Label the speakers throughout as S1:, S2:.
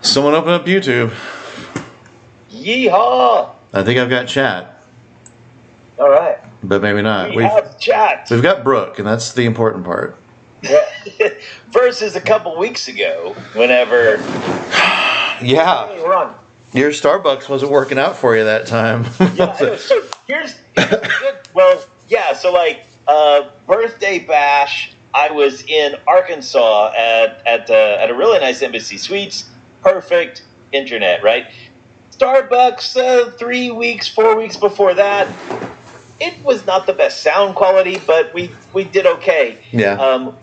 S1: Someone open up YouTube.
S2: Yeehaw!
S1: I think I've got chat,
S3: All right.
S1: but maybe not.
S2: We have chat.
S1: We've got Brooke, and that's the important part.
S3: Yeah.
S2: Versus a couple weeks ago, whenever.
S1: Yeah.
S3: Hey, we're on.
S1: Your Starbucks wasn't working out for you that time.
S2: Yeah, so here's good. Well, yeah, so like birthday bash, I was in Arkansas at a really nice Embassy Suites, perfect internet, right? Starbucks 3 weeks, 4 weeks before that, it was not the best sound quality, but we did okay.
S1: Yeah.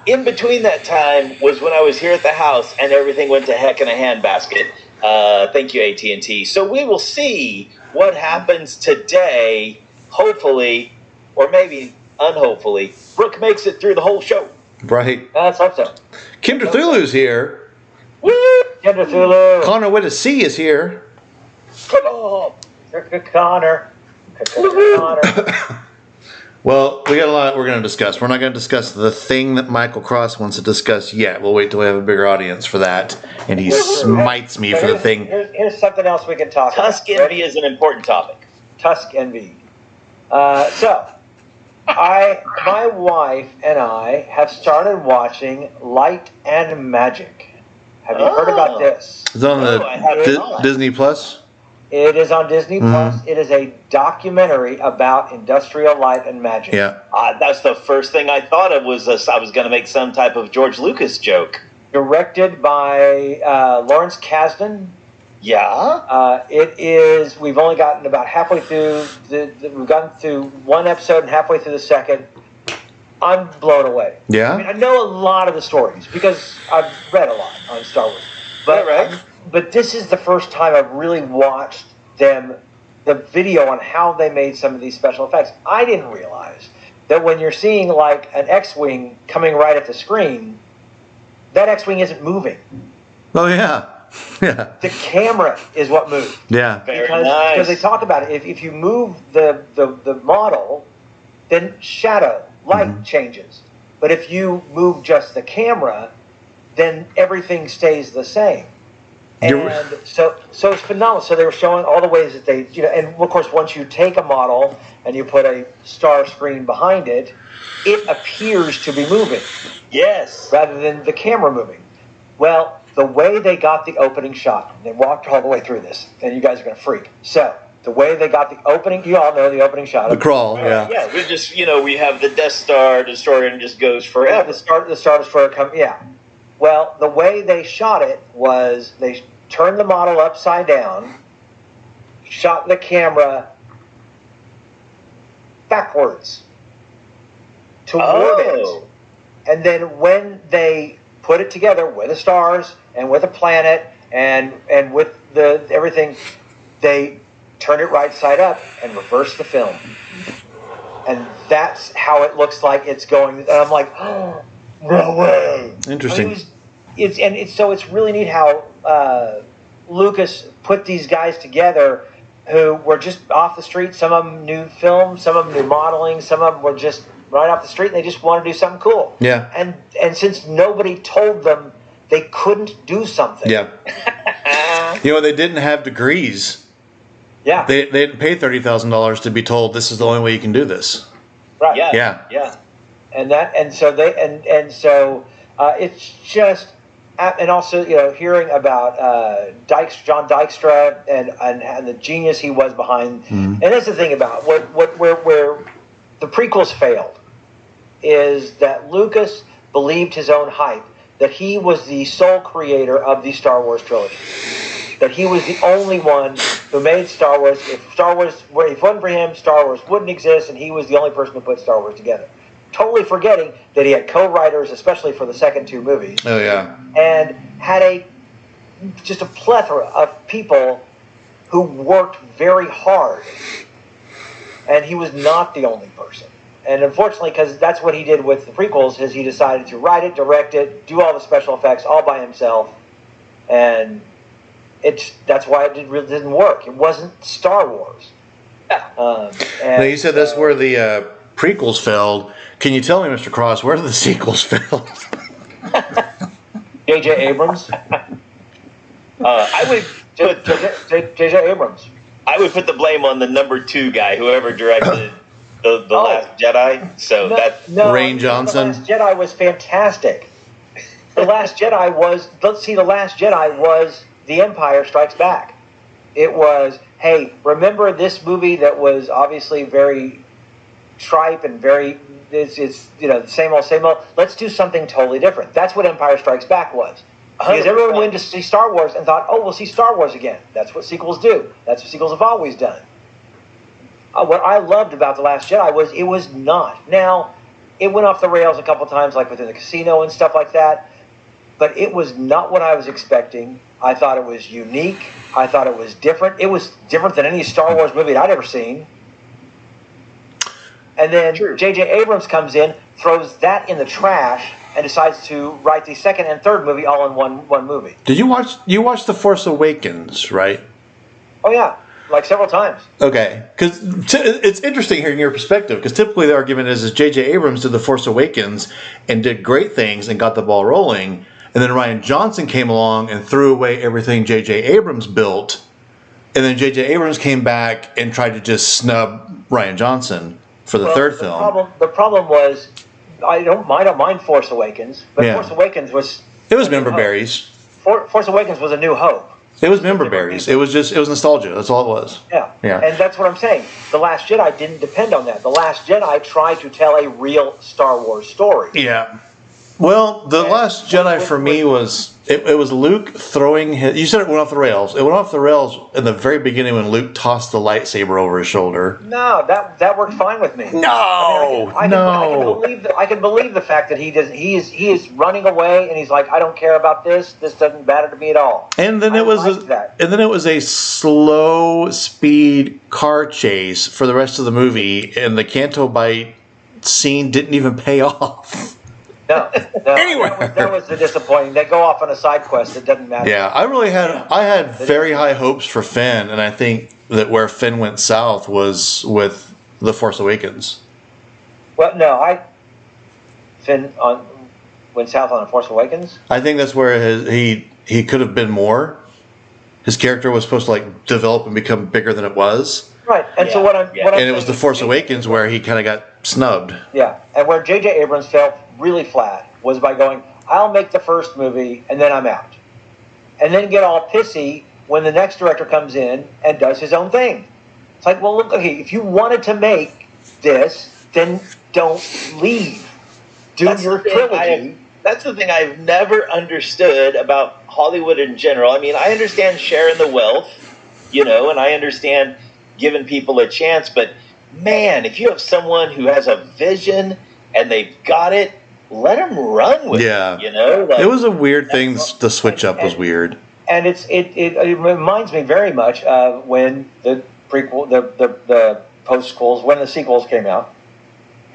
S2: In between that time was when I was here at the house and everything went to heck in a handbasket. Thank you, AT&T. So we will see what happens today, hopefully, or maybe unhopefully. Brooke makes it through the whole show.
S1: Right.
S3: Let's hope so.
S1: Kim Cthulhu's here.
S2: Woo!
S3: Kendra Thulu.
S1: Connor Wittacy is here.
S2: Come on!
S3: Connor. Connor.
S1: Well, we got a lot we're going to discuss. We're not going to discuss the thing that Michael Cross wants to discuss yet. We'll wait till we have a bigger audience for that. And he smites me for the thing.
S3: Here's something else we can talk
S2: Tusk
S3: about.
S2: envy is an important topic.
S3: Tusk envy. My wife and I have started watching Light and Magic. Have you heard about this?
S1: It's on
S2: I have
S1: the
S2: not.
S1: Disney Plus.
S3: It is on Disney Plus. It is a documentary about industrial light and magic.
S1: Yeah.
S2: That's the first thing I thought of was I was going to make some type of George Lucas joke.
S3: Directed by Lawrence Kasdan.
S2: Yeah?
S3: It is. We've only gotten about halfway through. We've gotten through one episode and halfway through the second. I'm blown away.
S1: Yeah?
S3: I mean, I know a lot of the stories because I've read a lot on Star Wars. But,
S2: right.
S3: But this is the first time I've really watched the video on how they made some of these special effects. I didn't realize that when you're seeing like an X-Wing coming right at the screen, that X-Wing isn't moving.
S1: Oh, yeah. Yeah.
S3: The camera is what moves.
S1: Yeah.
S2: Very nice.
S3: Because they talk about it. If you move the model, then shadow, light changes. But if you move just the camera, then everything stays the same. And so it's phenomenal. So they were showing all the ways that they, and of course, once you take a model and you put a star screen behind it, it appears to be moving.
S2: Yes.
S3: Rather than the camera moving. Well, the way they got the opening shot, they walked all the way through this, and you guys are going to freak. So the way they got the opening, you all know the opening shot.
S1: The crawl, yeah.
S2: Yeah, we just, we have the Death Star destroyer and it just goes forever.
S3: The Star Destroyer yeah. Well, the way they shot it was they turned the model upside down, shot the camera backwards toward it, and then when they put it together with the stars and with a planet and with the everything, they turned it right side up and reversed the film, and that's how it looks like it's going. And I'm like, oh, no way!
S1: Interesting.
S3: I mean, it's really neat how Lucas put these guys together who were just off the street. Some of them knew film, some of them knew modeling, some of them were just right off the street and they just wanted to do something cool.
S1: Yeah.
S3: And since nobody told them they couldn't do something.
S1: Yeah. They didn't have degrees.
S3: Yeah.
S1: They didn't pay $30,000 to be told this is the only way you can do this.
S3: Right.
S2: Yeah.
S3: And so it's just. And also, hearing about John Dykstra and the genius he was behind. And that's the thing about where the prequels failed is that Lucas believed his own hype that he was the sole creator of the Star Wars trilogy. That he was the only one who made Star Wars. If it wasn't for him, Star Wars wouldn't exist, and he was the only person who put Star Wars together. Totally forgetting that he had co-writers, especially for the second two movies.
S1: Oh, yeah.
S3: And had just a plethora of people who worked very hard. And he was not the only person. And unfortunately, because that's what he did with the prequels, is he decided to write it, direct it, do all the special effects all by himself. And that's why it really didn't work. It wasn't Star Wars.
S1: Now, you said that's where the prequels failed. Can you tell me, Mr. Cross, where did the sequels fail?
S3: J.J. Abrams.
S2: I would put
S3: J.J. Abrams.
S2: I would put the blame on the number 2 guy, whoever directed the Last Jedi. So
S1: Rian Johnson.
S3: The Last Jedi was fantastic. The Last Jedi was. Let's see. The Last Jedi was The Empire Strikes Back. It was. Hey, remember this movie that was obviously very tripe and very. It's the same old. Let's do something totally different. That's what Empire Strikes Back was. Because everyone went to see Star Wars and thought, oh, we'll see Star Wars again. That's what sequels do. That's what sequels have always done. What I loved about The Last Jedi was it was not. Now, it went off the rails a couple times, like within the casino and stuff like that, but it was not what I was expecting. I thought it was unique. I thought it was different. It was different than any Star Wars movie I'd ever seen. And then J.J. Abrams comes in, throws that in the trash, and decides to write the second and third movie all in one movie.
S1: Did you watch The Force Awakens, right?
S3: Oh yeah, like several times.
S1: Okay, because it's interesting hearing your perspective, because typically the argument is J.J. Abrams did The Force Awakens and did great things and got the ball rolling, and then Rian Johnson came along and threw away everything J.J. Abrams built, and then J.J. Abrams came back and tried to just snub Rian Johnson for the third film.
S3: The problem was, I don't mind Force Awakens, but Force Awakens was...
S1: It was member berries.
S3: Force Awakens was a new hope.
S1: It was member berries. It was nostalgia. That's all it was.
S3: Yeah.
S1: Yeah.
S3: And that's what I'm saying. The Last Jedi didn't depend on that. The Last Jedi tried to tell a real Star Wars story.
S1: Yeah. Well, The Last Jedi for me was... It was Luke throwing his... You said it went off the rails. It went off the rails in the very beginning when Luke tossed the lightsaber over his shoulder.
S3: No, that worked fine with me.
S1: No,
S3: I can believe the fact that he is running away and he's like, I don't care about this. This doesn't matter to me at all.
S1: And then it was a slow speed car chase for the rest of the movie, and the Canto Bight scene didn't even pay off.
S3: No.
S1: Anywhere.
S3: That was the disappointing. They go off on a side quest that doesn't matter.
S1: Yeah, I had very high hopes for Finn, and I think that where Finn went south was with The Force Awakens.
S3: Well, no, Finn went south on The Force Awakens.
S1: I think that's where he could have been more. His character was supposed to develop and become bigger than it was.
S3: Right, and so what I'm
S1: and it was The Force Awakens where he kind of got snubbed.
S3: Yeah, and where J.J. Abrams fell really flat was by going, I'll make the first movie and then I'm out. And then get all pissy when the next director comes in and does his own thing. It's like, well, look, okay, if you wanted to make this, then don't leave. Do your trilogy.
S2: That's the thing I've never understood about Hollywood in general. I mean, I understand sharing the wealth, and I understand giving people a chance, but man, if you have someone who has a vision and they've got it, let them run with it.
S1: It was a weird thing. The switch up was weird,
S3: and it reminds me very much of when the prequel, the post-sequels, when the sequels came out,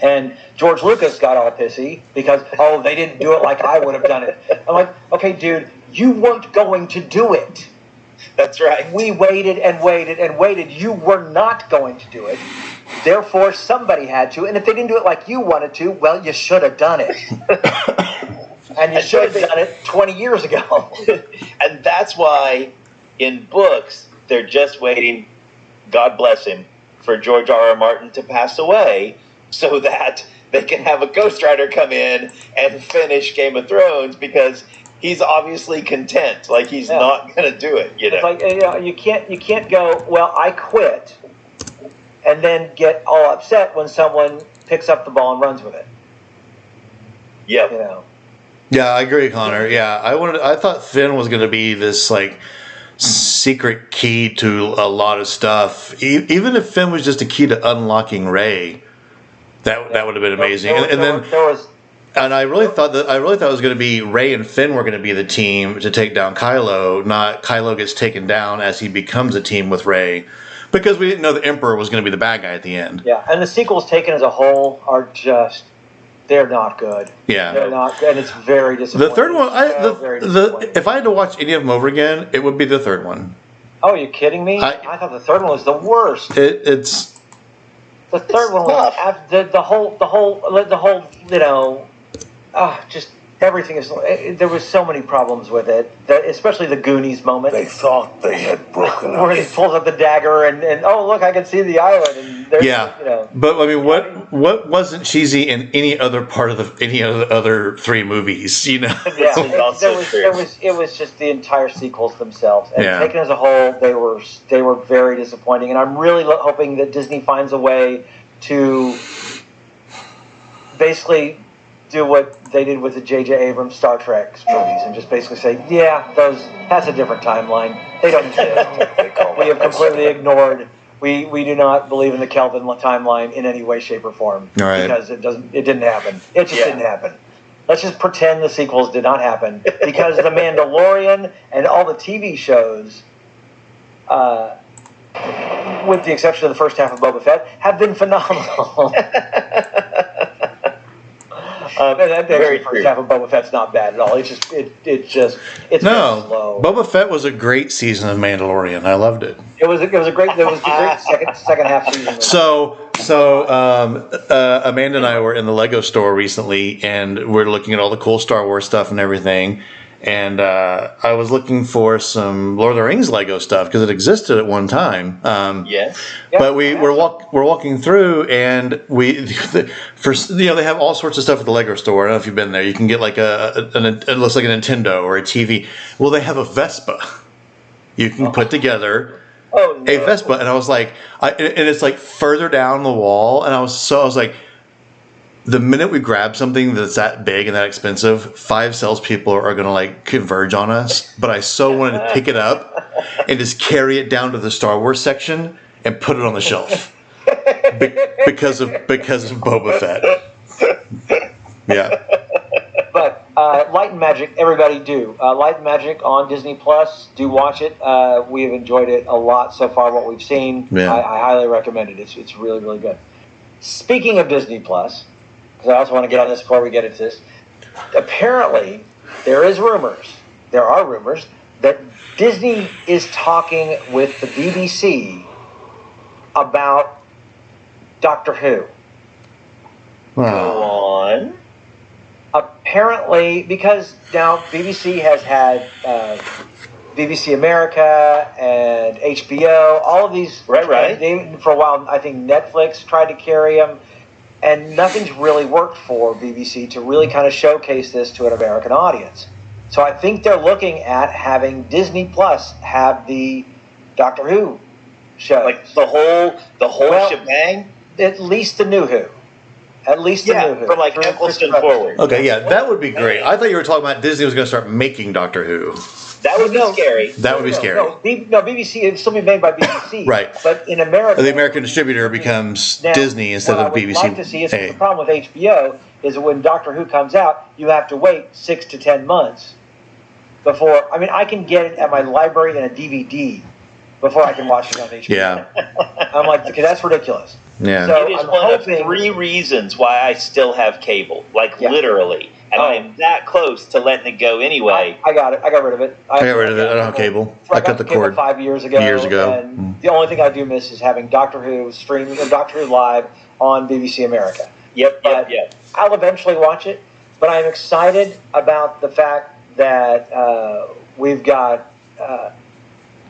S3: and George Lucas got all pissy because they didn't do it like I would have done it. I'm like, okay, dude, you weren't going to do it.
S2: That's right.
S3: We waited and waited and waited. You were not going to do it. Therefore, somebody had to. And if they didn't do it like you wanted to, well, you should have done it. And you should have done it 20 years ago.
S2: And that's why in books, they're just waiting, God bless him, for George R.R. Martin to pass away so that they can have a ghostwriter come in and finish Game of Thrones, because he's obviously content. Like, he's not going to do it,
S3: It's like, you can't go, well, I quit, and then get all upset when someone picks up the ball and runs with it.
S2: Yep.
S1: Yeah, I agree, Connor. Yeah, I thought Finn was going to be this secret key to a lot of stuff. Even if Finn was just a key to unlocking Rey, that would have been amazing. And I really thought it was going to be Rey and Finn were going to be the team to take down Kylo, not Kylo gets taken down as he becomes a team with Rey, because we didn't know the Emperor was going to be the bad guy at the end.
S3: Yeah, and the sequels taken as a whole are just, they're not good.
S1: Yeah.
S3: They're not, and it's very disappointing.
S1: The third one, if I had to watch any of them over again, it would be the third one.
S3: Oh, are you kidding me? I thought the third one was the worst.
S1: It's
S3: the third one was the whole everything is. There was so many problems with it, especially the Goonies moment.
S4: They thought they had broken
S3: Where he
S4: up.
S3: pulls up the dagger and oh look, I can see the island. And there's,
S1: Yeah, but I mean, what wasn't cheesy in any other part of any of the other three movies? You know,
S3: Yeah,
S2: This is also true.
S3: it was just the entire sequels themselves, and
S1: Yeah.
S3: taken as a whole, they were very disappointing. And I'm really hoping that Disney finds a way to basically do what they did with the J.J. Abrams Star Trek movies, and just basically say, yeah, that's a different timeline. They don't exist.
S4: They call
S3: We have
S4: that
S3: completely ignored. We do not believe in the Kelvin timeline in any way, shape, or form
S1: All right.
S3: because it didn't happen. It just didn't happen. Let's just pretend the sequels did not happen because The Mandalorian and all the TV shows, with the exception of the first half of Boba Fett, have been phenomenal. And
S2: Very
S3: the
S2: true.
S3: first half of Boba Fett's not bad at all. It's very
S1: no,
S3: slow.
S1: Boba Fett was a great season of Mandalorian. I loved it.
S3: It was a great second half season.
S1: So Amanda and I were in the Lego store recently, and we're looking at all the cool Star Wars stuff and everything. And I was looking for some Lord of the Rings Lego stuff because it existed at one time.
S2: Yes.
S1: But we're walking through, and they have all sorts of stuff at the Lego store. I don't know if you've been there. You can get like it looks like a Nintendo or a TV. Well, they have a Vespa. You can put together
S3: Oh, no.
S1: a Vespa, and I was like, and it's like further down the wall, and I was like, the minute we grab something that's that big and that expensive, 5 salespeople are going to like converge on us. But I so wanted to pick it up and just carry it down to the Star Wars section and put it on the shelf because of Boba Fett. Yeah.
S3: But Light and Magic, everybody do. Light and Magic on Disney Plus. Do watch it. We have enjoyed it a lot so far. What we've seen,
S1: Yeah.
S3: I highly recommend it. It's really, really good. Speaking of Disney Plus, because I also want to get on this before we get into this. Apparently, there are rumors that Disney is talking with the BBC about Doctor Who.
S2: Go
S1: Wow.
S2: on.
S3: Apparently, because now BBC has had BBC America and HBO, all of these.
S2: Right.
S3: For a while, I think Netflix tried to carry them, and nothing's really worked for BBC to really kind of showcase this to an American audience. So I think they're looking at having Disney Plus have the Doctor Who show,
S2: Like the whole
S3: Well,
S2: shebang.
S3: at least the new Who. At least the new Who.
S2: From like
S3: Through
S2: Eccleston
S3: Christopher
S2: forward.
S1: Okay, yeah, that would be great. I thought you were talking about Disney was going to start making Doctor Who.
S2: That would be
S3: No.
S2: scary.
S1: That would be scary.
S3: No, BBC, it'd still be made by BBC.
S1: Right.
S3: But in America,
S1: The American distributor becomes
S3: now,
S1: Disney instead
S3: what
S1: of
S3: I would
S1: BBC.
S3: like to see is
S1: Hey.
S3: the problem with HBO is that when Doctor Who comes out, you have to wait 6 to 10 months before. I mean, I can get it at my library in a DVD before I can watch it on HBO.
S1: Yeah,
S3: I'm like, okay, that's ridiculous.
S1: yeah.
S3: So-
S2: It is
S3: I'm
S2: one
S3: hoping-
S2: of 3 reasons why I still have cable. Like
S3: Yeah.
S2: literally. And I am that close to letting it go anyway.
S3: I got it. I got rid of it.
S1: I got rid of it. I don't have cable. I cut the
S3: cable
S1: cord
S3: 5 years ago.
S1: years ago.
S3: And the only thing I do miss is having Doctor Who streaming, Doctor Who live on BBC America.
S2: Yep.
S3: I'll eventually watch it, but I'm excited about the fact that we've got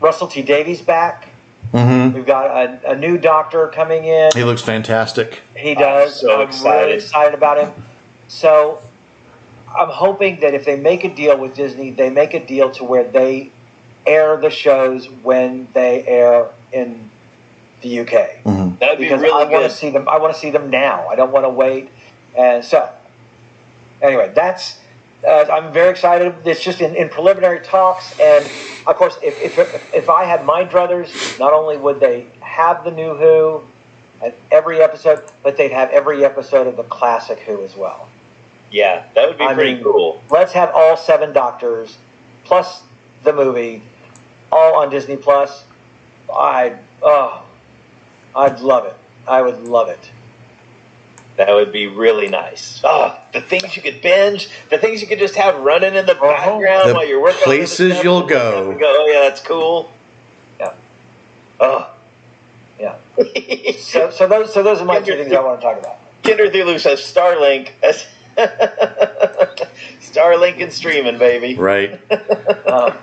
S3: Russell T Davies back.
S1: Mm-hmm.
S3: We've got a new doctor coming in.
S1: He looks fantastic.
S3: He does.
S2: so
S3: I'm
S2: excited.
S3: really excited about him. So I'm hoping that if they make a deal with Disney, they make a deal to where they air the shows when they air in the UK.
S1: Mm-hmm.
S2: That would be
S3: Because
S2: really
S3: I want
S2: good.
S3: to see them. I want to see them now. I don't want to wait. And so, anyway, that's. I'm very excited. It's just in preliminary talks, and of course, if I had my druthers, not only would they have the new Who at every episode, but they'd have every episode of the classic Who as well.
S2: Yeah, that would be
S3: I
S2: pretty
S3: mean,
S2: cool.
S3: Let's have all 7 Doctors plus the movie all on Disney Plus. I'd love it. I would love it.
S2: That would be really nice. Oh, the things you could binge, the things you could just have running in the background
S1: The
S2: while you're working.
S1: places
S2: on the
S1: you'll go.
S2: Oh yeah, that's cool.
S3: Yeah.
S2: Oh.
S3: Yeah. So those are my 2 things I want to talk about.
S2: Kinder Thulu says Starlink. Starlink and streaming, baby.
S1: Right.
S3: Um,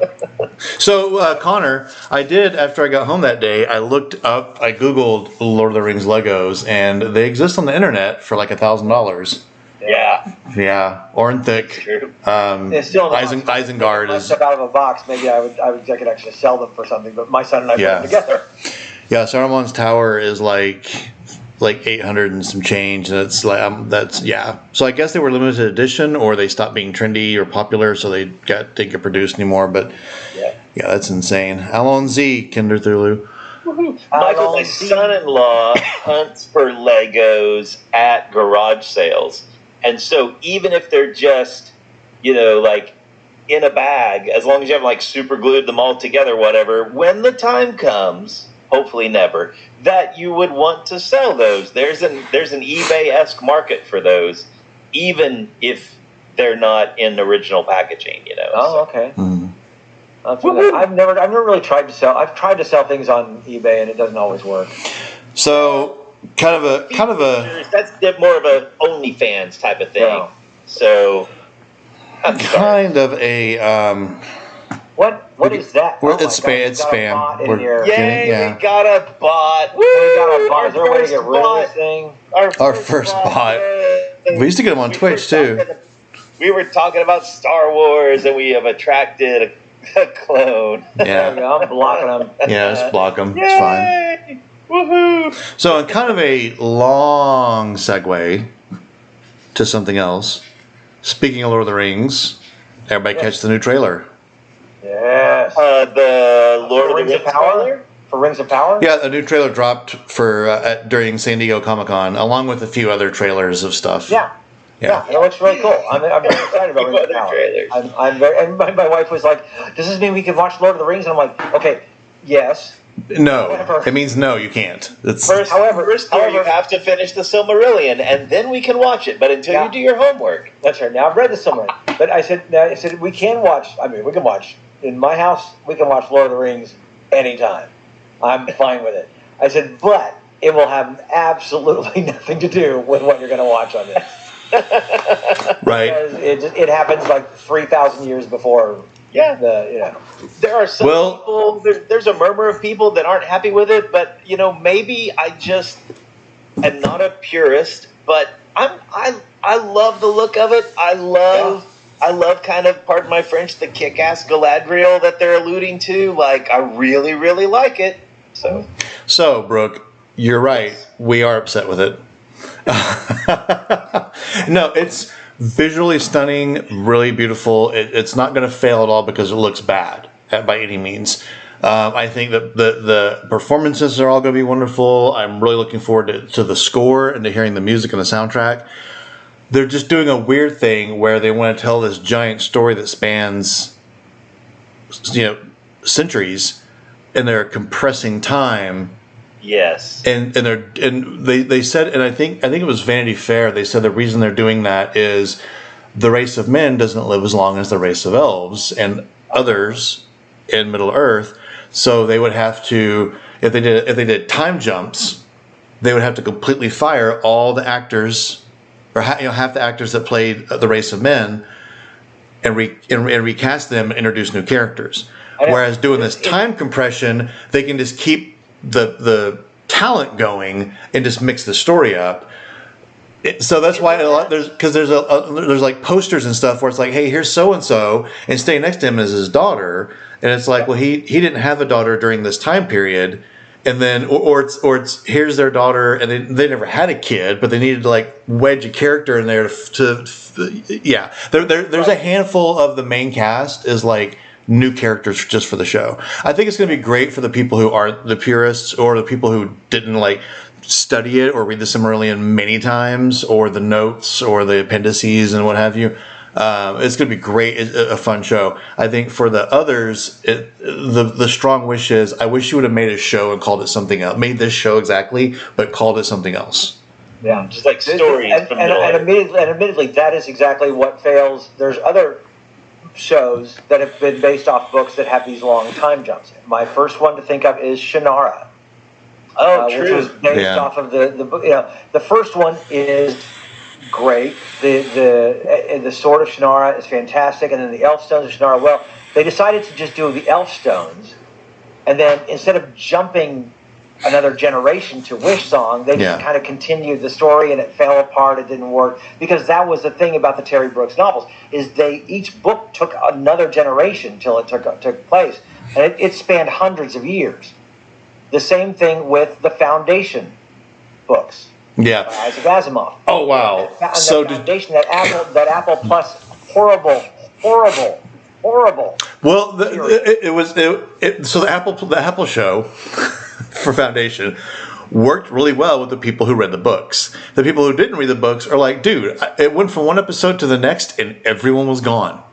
S1: So, Connor, I did, after I got home that day, I Googled Lord of the Rings Legos, and they exist on the internet for like $1,000.
S2: Yeah.
S1: Yeah, Ornthik.
S2: True.
S3: It's still in the box.
S1: Isengard
S3: My
S1: is.
S3: stuff out of a box. Maybe I could actually sell them for something. But my son and I put
S1: Yeah.
S3: them together.
S1: Yeah, Saruman's Tower is like 800 and some change. And it's like yeah. So I guess they were limited edition, or they stopped being trendy or popular, so they didn't get produced anymore. But
S3: Yeah.
S1: yeah, that's insane. Alon Z, Kinder Thulu.
S2: Michael, my son-in-law hunts for Legos at garage sales. And so even if they're just, like in a bag, as long as you haven't like super glued them all together, whatever, when the time comes, hopefully never, that you would want to sell those. There's an eBay-esque market for those, even if they're not in original packaging,
S3: Oh, okay.
S1: Mm.
S3: I've never really tried to sell. I've tried to sell things on eBay, and it doesn't always work.
S1: So kind of a
S2: That's more of a OnlyFans type of thing.
S3: Yeah.
S2: So I'm sorry.
S1: kind of a
S3: What is that?
S1: Well,
S3: Oh my
S1: it's
S3: God,
S1: spam.
S3: you
S1: It's
S3: got a
S1: spam.
S3: bot in
S1: We're-
S3: here.
S2: Yay,
S1: Yeah.
S2: we got a bot. Woo!
S3: We got a bot. Is there a way to
S2: Our
S3: get rid of this
S2: first
S3: thing?
S2: bot.
S1: Our first bot.
S2: Yay.
S1: We used to get them on Twitch too.
S2: We were talking about Star Wars, and we have attracted a clone.
S3: There we
S1: Yeah,
S3: go. I'm blocking them.
S1: yeah. Just block them. It's fine.
S2: Yay! Woohoo!
S1: So, in kind of a long segue to something else. Speaking of Lord of the Rings, everybody catch the new trailer.
S3: Yes.
S2: The Lord of the
S3: Rings
S2: Rings
S3: of Power?
S2: trailer?
S3: For Rings of Power?
S1: Yeah, a new trailer dropped for during San Diego Comic-Con, along with a few other trailers of stuff.
S3: Yeah. Yeah, it looks really cool. I'm very excited about Rings of
S2: Other
S3: Power.
S2: trailers.
S3: I'm very. And my wife was like, "Does this mean we can watch Lord of the Rings?" And I'm like, "Okay, yes."
S1: No,
S3: However-
S1: it means no, you can't. It's
S2: First,
S3: However-
S2: you have to finish the Silmarillion, and then we can watch it. But until
S3: Yeah.
S2: you do your homework,
S3: That's right. Now I've read the summary, but I said we can watch. I mean, we can watch in my house. We can watch Lord of the Rings anytime. I'm fine with it. I said, but it will have absolutely nothing to do with what you're going to watch on this.
S1: right.
S3: Because it happens like 3,000 years before
S2: yeah,
S3: the
S2: there are some
S1: Well-
S2: people. There's a murmur of people that aren't happy with it. But maybe I just am not a purist. But I love the look of it. I love kind of, pardon my French, the kick-ass Galadriel that they're alluding to. Like, I really, really like it. So,
S1: Brooke, you're right. We are upset with it. No, it's visually stunning, really beautiful. It's not going to fail at all because it looks bad by any means. I think that the performances are all going to be wonderful. I'm really looking forward to the score and to hearing the music and the soundtrack. They're just doing a weird thing where they want to tell this giant story that spans, centuries, and they're compressing time.
S2: yes.
S1: And they said, and I think it was Vanity Fair. They said the reason they're doing that is the race of men doesn't live as long as the race of elves and others in Middle Earth. So they would have to, if they did time jumps, they would have to completely fire all the actors, or half the actors that played the race of men, and recast them and introduce new characters. Whereas doing this time compression, they can just keep the talent going and just mix the story up. So that's why there's like posters and stuff where it's like, hey, here's so and so, and staying next to him is his daughter, and it's like, well, he didn't have a daughter during this time period, and then or it's here's their daughter, and they never had a kid, but they needed to like wedge a character in there yeah. There's a handful of the main cast is like new characters just for the show. I think it's going to be great for the people who aren't the purists or the people who didn't like study it or read the Silmarillion many times or the notes or the appendices and what have you. It's going to be great, a fun show. I think for the others, the strong wish is I wish you would have made a show and called it something else. Made this show exactly, but called it something else.
S3: Yeah,
S2: just like stories from Middle Earth.
S3: admittedly, that is exactly what fails. There's other shows that have been based off books that have these long time jumps. My first one to think of is Shannara.
S2: Oh,
S3: Which
S2: true.
S3: was based off of the book. The first one is great. The Sword of Shannara is fantastic, and then the Elfstones of Shannara. Well, they decided to just do the Elfstones, and then instead of jumping another generation to Wish Song, they just kind of continued the story, and it fell apart. It didn't work because that was the thing about the Terry Brooks novels is each book took another generation till it took place, and it spanned hundreds of years. The same thing with the Foundation books.
S1: Yeah.
S3: Isaac Asimov.
S1: Oh wow!
S3: So the Foundation, that Apple Plus, horrible.
S1: Well, so the Apple show for Foundation worked really well with the people who read the books. The people who didn't read the books are like, dude, it went from one episode to the next, and everyone was gone.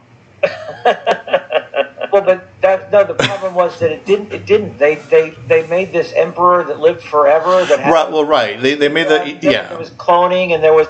S3: Well, but the problem was that it didn't. They made this emperor that lived forever. That had
S1: right. They made
S3: There was cloning, and there was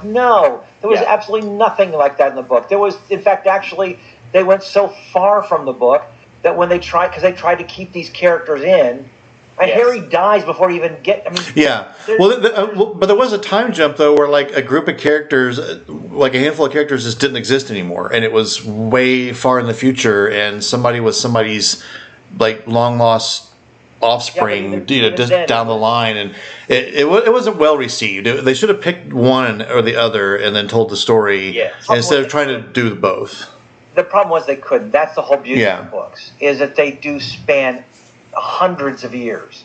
S3: absolutely nothing like that in the book. There was, in fact, actually, they went so far from the book that when they tried to keep these characters in. And Harry dies before he even get. I mean,
S1: yeah. Well, but there was a time jump though, where like a group of characters, like a handful of characters, just didn't exist anymore, and it was way far in the future, and somebody was somebody's like long lost offspring, just down the line, and it wasn't well received. They should have picked one or the other, and then told the story instead of trying to do both.
S3: The problem was they couldn't. That's the whole beauty of the books, is that they do span hundreds of years,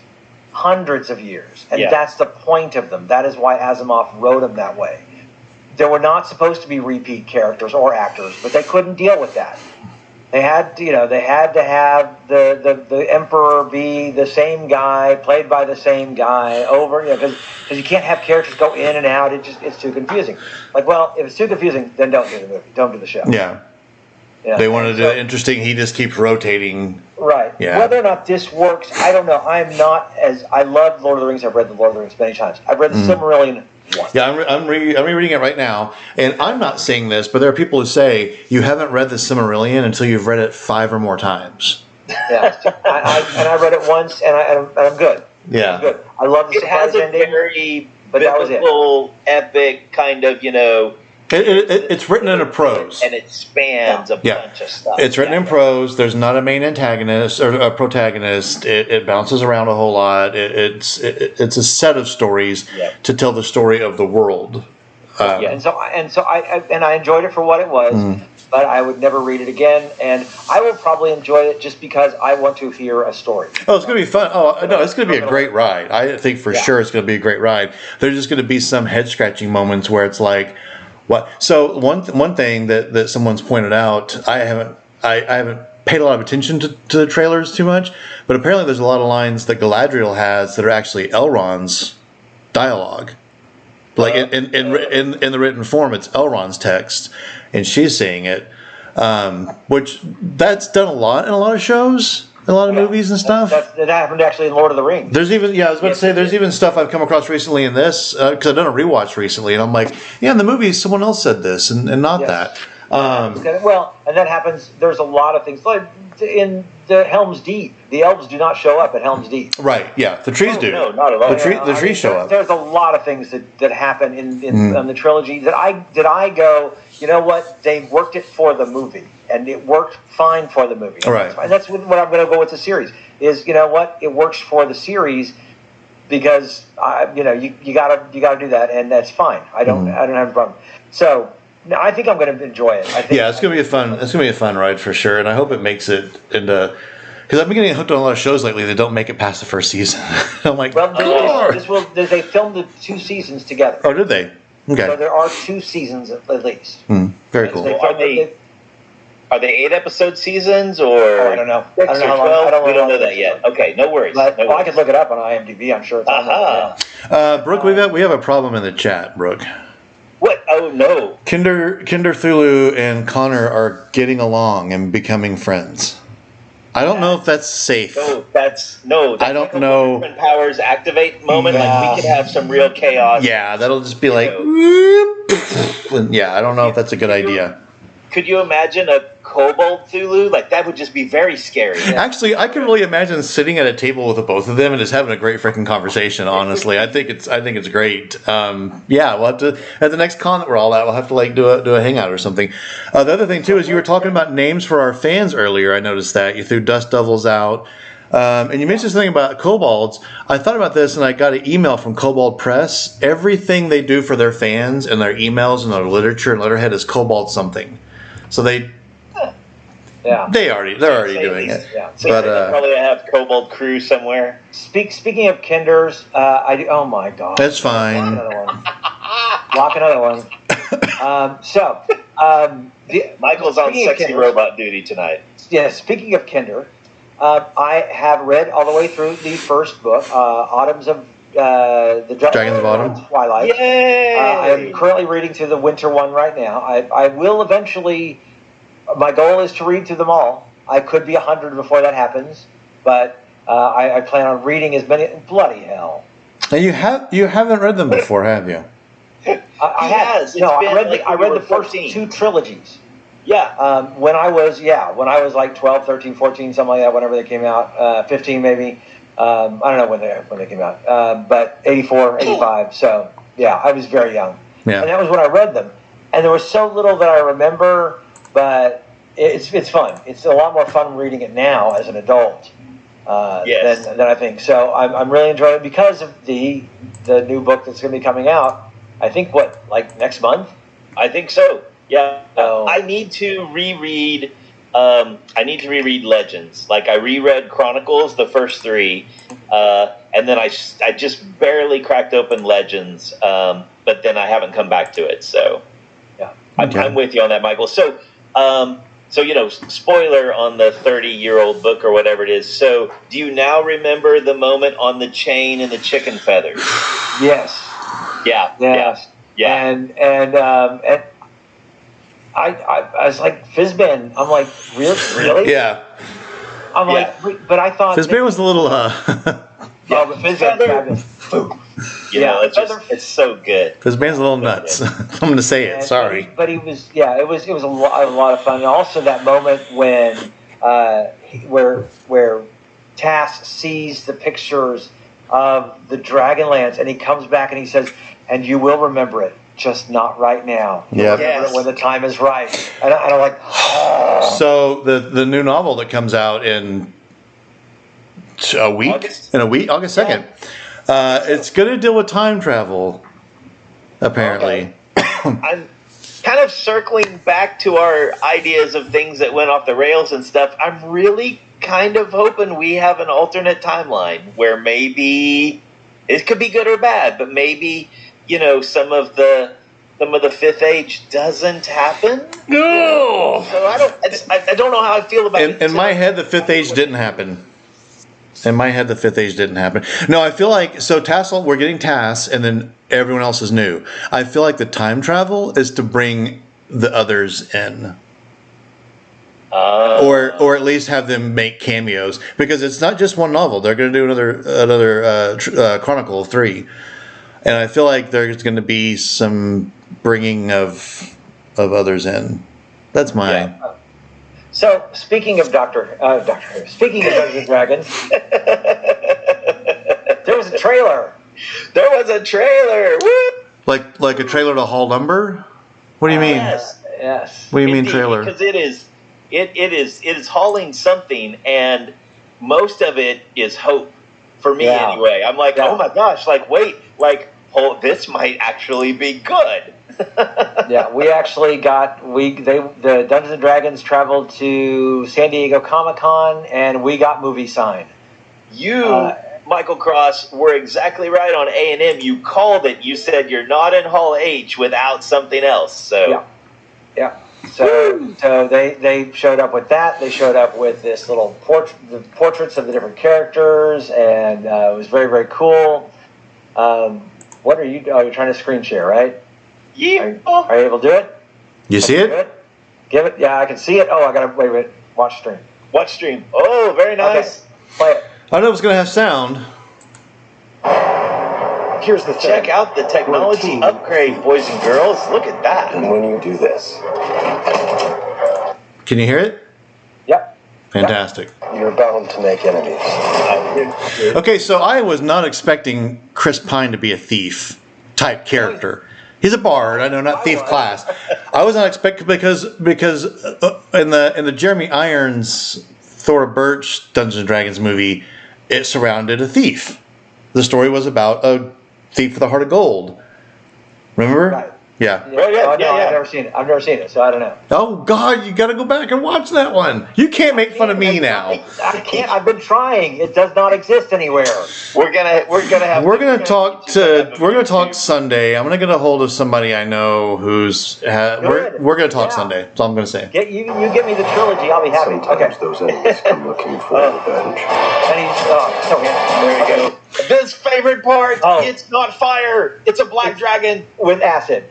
S3: and that's the point of them. That is why Asimov wrote them that way. They were not supposed to be repeat characters or actors, but they couldn't deal with that. They had to have the emperor be the same guy, played by the same guy over, because you can't have characters go in and out. It's too confusing. Like, well, if it's too confusing, then don't do the movie, don't do the show.
S1: Yeah. They wanted it interesting. He just keeps rotating.
S3: Right.
S1: Yeah.
S3: Whether or not this works, I don't know. I love Lord of the Rings. I've read the Lord of the Rings many times. I've read the Silmarillion once.
S1: Yeah, I'm rereading it right now, and I'm not saying this, but there are people who say you haven't read the Silmarillion until you've read it 5 or more times.
S3: Yeah, I read it once, and I'm good.
S1: Yeah.
S3: I'm good. I love the
S2: It has a
S3: ending,
S2: very
S3: but that was it.
S2: biblical, epic kind of,
S1: It's written in a prose.
S2: and it spans a bunch of stuff.
S1: It's written in prose. There's not a main antagonist or a protagonist. It bounces around a whole lot. It's a set of stories to tell the story of the world.
S3: And so I enjoyed it for what it was, but I would never read it again. And I will probably enjoy it just because I want to hear a story.
S1: Oh, it's going to be fun. Oh, no, it's going to be a great ride. I think for sure it's going to be a great ride. There's just going to be some head-scratching moments where it's like, what? So one thing that someone's pointed out, I haven't paid a lot of attention to the trailers too much, but apparently there's a lot of lines that Galadriel has that are actually Elrond's dialogue. Like in the written form, it's Elrond's text, and she's saying it, which that's done a lot in a lot of shows. A lot of movies and stuff.
S3: That happened actually in Lord of the Rings.
S1: There's even, I was about to say, there's even stuff I've come across recently in this, because I've done a rewatch recently, and I'm like, in the movie, someone else said this, and not that.
S3: Well, and that happens, there's a lot of things, like in the Helm's Deep, the elves do not show up at Helm's Deep.
S1: Right, yeah, the trees do.
S2: No, not at all.
S1: The trees show up.
S3: There's a lot of things that happen in the trilogy that I go, you know what, they worked it for the movie. And it worked fine for the movie.
S1: Right.
S3: And that's what I'm going to go with the series. Is, you know what, it works for the series because you gotta do that, and that's fine. I don't have a problem. So no, I think I'm going to enjoy it.
S1: It's going to be a fun ride for sure, and I hope it makes it into. Because I've been getting hooked on a lot of shows lately that don't make it past the first season. I'm like,
S3: they filmed the 2 seasons together.
S1: Oh, did they? Okay.
S3: So there are 2 seasons at least.
S1: Very cool.
S2: Are they 8-episode seasons or?
S3: I don't know.
S2: 6 or 12? We don't know that yet. Okay, no worries.
S3: But, I could look it up on IMDb. I'm sure it's on there.
S1: Brooke, we have a problem in the chat, Brooke.
S2: What? Oh no.
S1: Kinder Thulu and Connor are getting along and becoming friends. I don't know if that's safe.
S2: I don't know. When powers activate moment, like we could have some real chaos.
S1: Yeah, that'll just be like, whoop. Yeah, I don't know if that's a good idea.
S2: Could you imagine a Kobold Cthulhu, like that would just be very scary.
S1: Actually, I can really imagine sitting at a table with the both of them and just having a great freaking conversation. Honestly, I think it's great. Yeah, we'll have to at the next con that we're all at. We'll have to like do a hangout or something. The other thing too is you were talking about names for our fans earlier. I noticed that you threw Dust Devils out. And you mentioned something about kobolds. I thought about this, and I got an email from Kobold Press. Everything they do for their fans and their emails and their literature and letterhead is kobold something. So they're already doing it.
S3: Yeah.
S2: So they probably have Kobold Crew somewhere.
S3: Speaking of Kinders, oh my God,
S1: That's fine.
S3: Lock another one.
S2: Michael's on sexy robot duty tonight.
S3: Yeah. Speaking of Kinder. I have read all the way through the first book, Autumns of the
S1: Dragons of Autumn,
S3: Twilight.
S2: Yay!
S3: I am currently reading through the winter one right now. I will eventually. My goal is to read through them all. I could be 100 before that happens, but I plan on reading as many. Bloody hell!
S1: And you haven't read them before, have you?
S3: I have. No, I read the first 2 trilogies.
S2: Yeah.
S3: When I was like 12, 13, 14, something like that, whenever they came out, 15 maybe. I don't know when they came out, but 84, 85. So yeah, I was very young.
S1: Yeah.
S3: And that was when I read them. And there was so little that I remember, but it's fun. It's a lot more fun reading it now as an adult than I think. So I'm really enjoying it because of the new book that's going to be coming out. I think next month?
S2: I think so. Yeah,
S3: Oh.
S2: I need to reread. Legends. Like I reread Chronicles, the first 3, and then I just barely cracked open Legends, but then I haven't come back to it. So,
S3: Yeah.
S2: I'm with you on that, Michael. So, spoiler on the 30-year-old book or whatever it is. So, do you now remember the moment on the chain and the chicken feathers?
S3: Yes.
S2: Yeah.
S3: Yes.
S2: Yeah.
S3: And I was like, Fizban. I'm like, really?
S1: Yeah.
S3: I'm like, but I thought
S1: Fizban was a little.
S3: but Fizban grabbed him.
S2: It's so good.
S1: Fizban's a little nuts. I'm going to say it. Sorry.
S3: But it was a lot of fun. And also that moment when where Tass sees the pictures of the Dragonlance, and he comes back and he says, "And you will remember it. Just not right now.
S1: Yeah.
S3: Remember it when the time is right." And I'm like, oh.
S1: So the new novel that comes out in a week,
S2: August?
S1: August 2nd, it's going to deal with time travel, apparently.
S2: Okay. I'm kind of circling back to our ideas of things that went off the rails and stuff. I'm really kind of hoping we have an alternate timeline where maybe it could be good or bad, but maybe some of the Fifth Age doesn't happen.
S1: No.
S2: So I don't know how I feel about it.
S1: In my head, the Fifth Age didn't happen. No, I feel like Tassel. We're getting Tass, and then everyone else is new. I feel like the time travel is to bring the others in. Or at least have them make cameos, because it's not just one novel. They're going to do another Chronicle of 3. And I feel like there's going to be some bringing of others in. That's my.
S2: Yeah.
S3: So speaking of speaking of Dungeons and Dragons, there was a trailer.
S2: There was a trailer. Woo!
S1: Like a trailer to Hall Number. What do you mean?
S3: Yes.
S1: What do you mean
S2: Indeed,
S1: trailer?
S2: Because it is hauling something, and most of it is hope for me anyway. I'm like, oh my gosh, this might actually be good.
S3: Yeah, we actually the Dungeons and Dragons traveled to San Diego Comic-Con, and we got movie sign.
S2: You, Michael Cross, were exactly right on A&M. You called it. You said you're not in Hall H without something else. So
S3: yeah. So they showed up with that. They showed up with this little portraits of the different characters, and it was very, very cool. What are you? Oh, you're trying to screen share, right?
S2: Yeah.
S3: Are you able to do it?
S1: You see it?
S3: Give it. Yeah, I can see it. Oh, I gotta wait. Watch stream.
S2: Watch stream. Oh, very nice.
S3: Okay. Play it.
S1: I know it's going to have sound.
S3: Here's the thing.
S2: Check out the technology upgrade, boys and girls. Look at that.
S4: And when you do this,
S1: Can you hear it?
S3: Yep.
S1: Fantastic.
S4: You're bound to make enemies.
S1: Okay, so I was not expecting Chris Pine to be a thief type character. He's a bard, I know, not thief class. I was not expecting because in the Jeremy Irons Thora Birch Dungeons and Dragons movie, it surrounded a thief. The story was about a thief with a heart of gold. Remember?
S3: Right.
S1: Yeah.
S2: Right, yeah,
S3: Oh, no,
S2: yeah.
S3: I've never seen it. I've never seen it, so I don't know.
S1: Oh God, you got to go back and watch that one. You can't make fun of me now.
S3: I can't. I've been trying. It does not exist anywhere.
S2: We're gonna have.
S1: We're gonna talk Sunday. I'm gonna get a hold of somebody I know who's. We're gonna talk Sunday. That's all I'm gonna say.
S3: You give me the trilogy. I'll be happy.
S4: Sometimes
S3: Okay.
S4: those enemies come looking for revenge.
S3: And he's so handsome.
S2: There you go. This favorite part.
S3: Oh.
S2: It's not fire. It's a black dragon.
S3: With acid.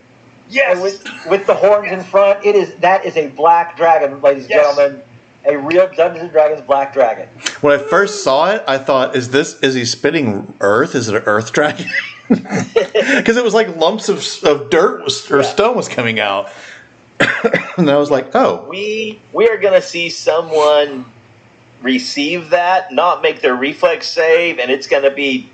S2: Yes.
S3: And with the horns in front, that is a black dragon, ladies and
S2: Yes.
S3: gentlemen. A real Dungeons and Dragons black dragon.
S1: When I first saw it, I thought, is he spitting earth? Is it an earth dragon? Because it was like lumps of dirt or stone was coming out. And I was like, oh.
S2: We are gonna see someone receive that, not make their reflex save, and it's gonna be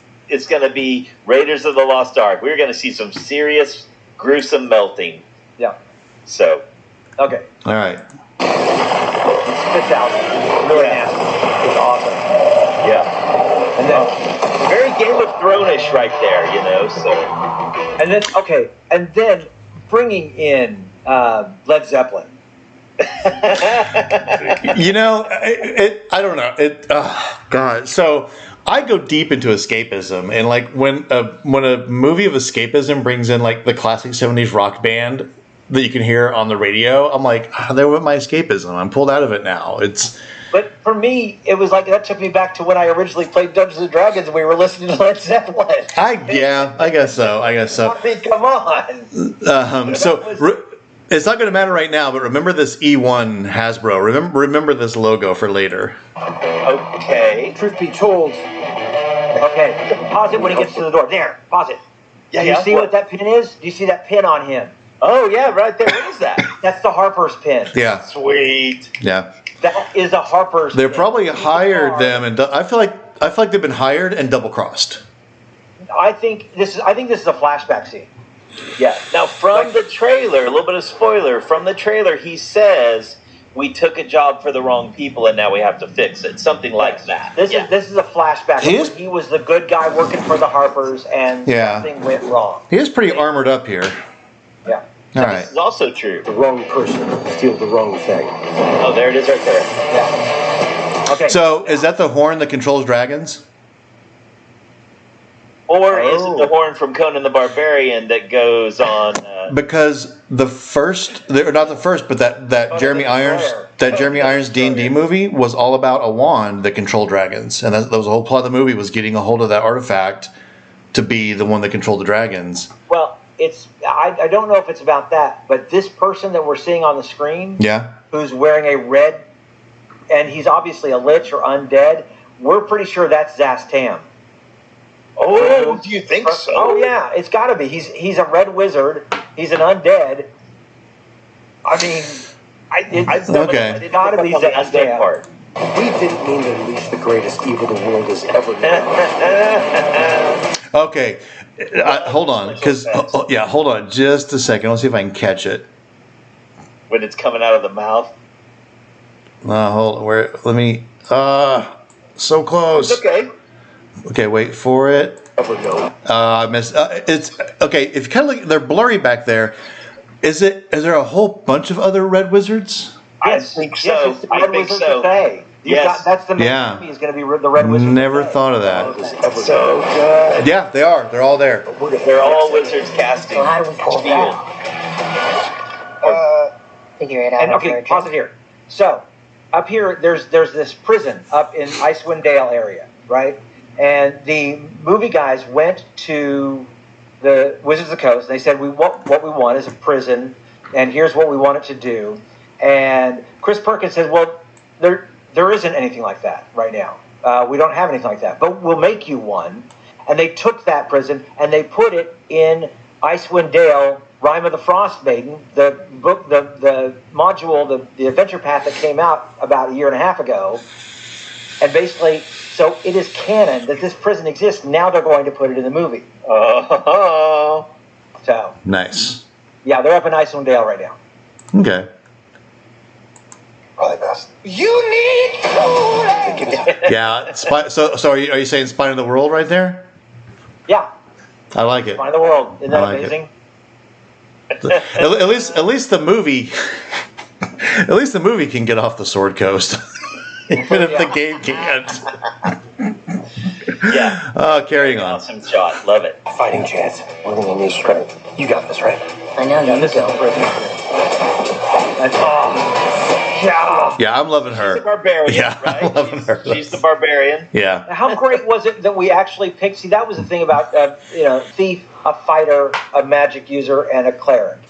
S2: Raiders of the Lost Ark. We're gonna see some serious, gruesome melting.
S3: Yeah.
S2: So,
S3: Okay.
S1: All right.
S3: Spits out. Really nasty. It's awesome.
S2: yeah,
S3: And then,
S2: very Game of Thrones-ish right there, you know. So,
S3: and then bringing in Led Zeppelin.
S1: You know, I don't know. God. So I go deep into escapism, and like when a movie of escapism brings in like the classic '70s rock band that you can hear on the radio, I'm like, there went my escapism. I'm pulled out of it now.
S3: But for me, it was like that took me back to when I originally played Dungeons and Dragons and we were listening to Led Zeppelin.
S1: I guess so.
S3: I mean, come on.
S1: It's not going to matter right now, but remember this E1 Hasbro. Remember this logo for later.
S2: okay.
S3: Truth be told. Okay, pause it when he gets to the door. There, pause it.
S2: Yeah,
S3: Do you see what that pin is? Do you see that pin on him?
S2: Oh yeah, right there. What is that?
S3: That's the Harper's pin.
S1: Yeah,
S2: Sweet.
S1: yeah.
S3: That is a Harper's
S1: They're
S3: pin.
S1: probably hired them, and I feel like they've been hired and double crossed.
S3: I think this is a flashback scene. Yeah.
S2: Now, from the trailer, a little bit of spoiler. From the trailer, he says we took a job for the wrong people, and now we have to fix it. Something like that.
S3: This is a flashback. He was the good guy working for the Harpers, and something went wrong.
S1: He is pretty armored up here.
S3: Yeah.
S1: All
S2: This
S1: right.
S2: is also true.
S4: The wrong person steal the wrong thing.
S2: Oh, there it is, right there.
S3: Yeah. Okay.
S1: So is that the horn that controls dragons?
S2: Or is it the horn from Conan the Barbarian that goes on?
S1: Because not the first, but that Jeremy Irons D&D movie was all about a wand that controlled dragons, and that was the whole plot of the movie was getting a hold of that artifact to be the one that controlled the dragons.
S3: Well, I don't know if it's about that, but this person that we're seeing on the screen,
S1: Yeah.
S3: who's wearing a red, and he's obviously a lich or undead, we're pretty sure that's Zastam.
S2: Oh, do you think so?
S3: Oh yeah, it's got to be. He's a red wizard. He's an undead. I mean, it's got to be
S2: the undead
S3: Zastam.
S2: part.
S4: We didn't mean to unleash the greatest evil the world has ever known.
S1: Okay. Hold on, hold on just a second. Let's see if I can catch it.
S2: When it's coming out of the mouth.
S1: So close.
S2: It's okay.
S1: Okay, wait for it.
S4: Ever known.
S1: I missed. It's okay. If you kind of look, they're blurry back there. Is there a whole bunch of other red wizards?
S2: I think so.
S3: Yes, it's the
S2: I
S3: Red
S2: think
S3: Wizard
S2: so.
S3: Buffet. That's the main movie is going to be the Red Wizard.
S1: Never
S3: Buffet.
S1: thought of that.
S2: So good.
S1: Yeah, they are. They're all there.
S2: They're all wizards casting.
S5: So how do we pull
S2: Spiel.
S5: Figure it out.
S3: And okay, pause it here. So, up here, there's this prison up in Icewind Dale area, right? And the movie guys went to the Wizards of the Coast. They said, what we want is a prison, and here's what we want it to do. And Chris Perkins said, well, there isn't anything like that right now. We don't have anything like that, but we'll make you one. And they took that prison and they put it in Icewind Dale, Rime of the Frost Maiden, the book, the module, the adventure path that came out about a year and a half ago, and basically, so it is canon that this prison exists. Now they're going to put it in the movie.
S2: Oh,
S3: So
S1: Nice.
S3: yeah, they're up in Iceland Dale right now.
S1: Okay.
S4: Probably best.
S5: You need cooling.
S1: Yeah. So are you saying Spine of the World right there?
S3: Yeah,
S1: I like it.
S3: find the world. Isn't that
S1: I like it.
S3: amazing?
S1: At least the movie. At least the movie can get off the Sword Coast, even if the game can't.
S2: yeah.
S1: Carrying on.
S2: Awesome shot. Love it.
S4: Fighting chance. We're gonna need strength. You got this, right?
S5: I know
S3: Yeah,
S5: you
S3: this is
S5: go.
S3: the prison. That's yeah.
S1: Yeah, I'm loving
S2: The
S1: her.
S2: barbarian,
S1: Yeah,
S2: right?
S1: I'm loving her.
S2: She's the barbarian.
S1: Yeah.
S3: How great was it that we actually picked? See, that was the thing about thief, a fighter, a magic user, and a cleric.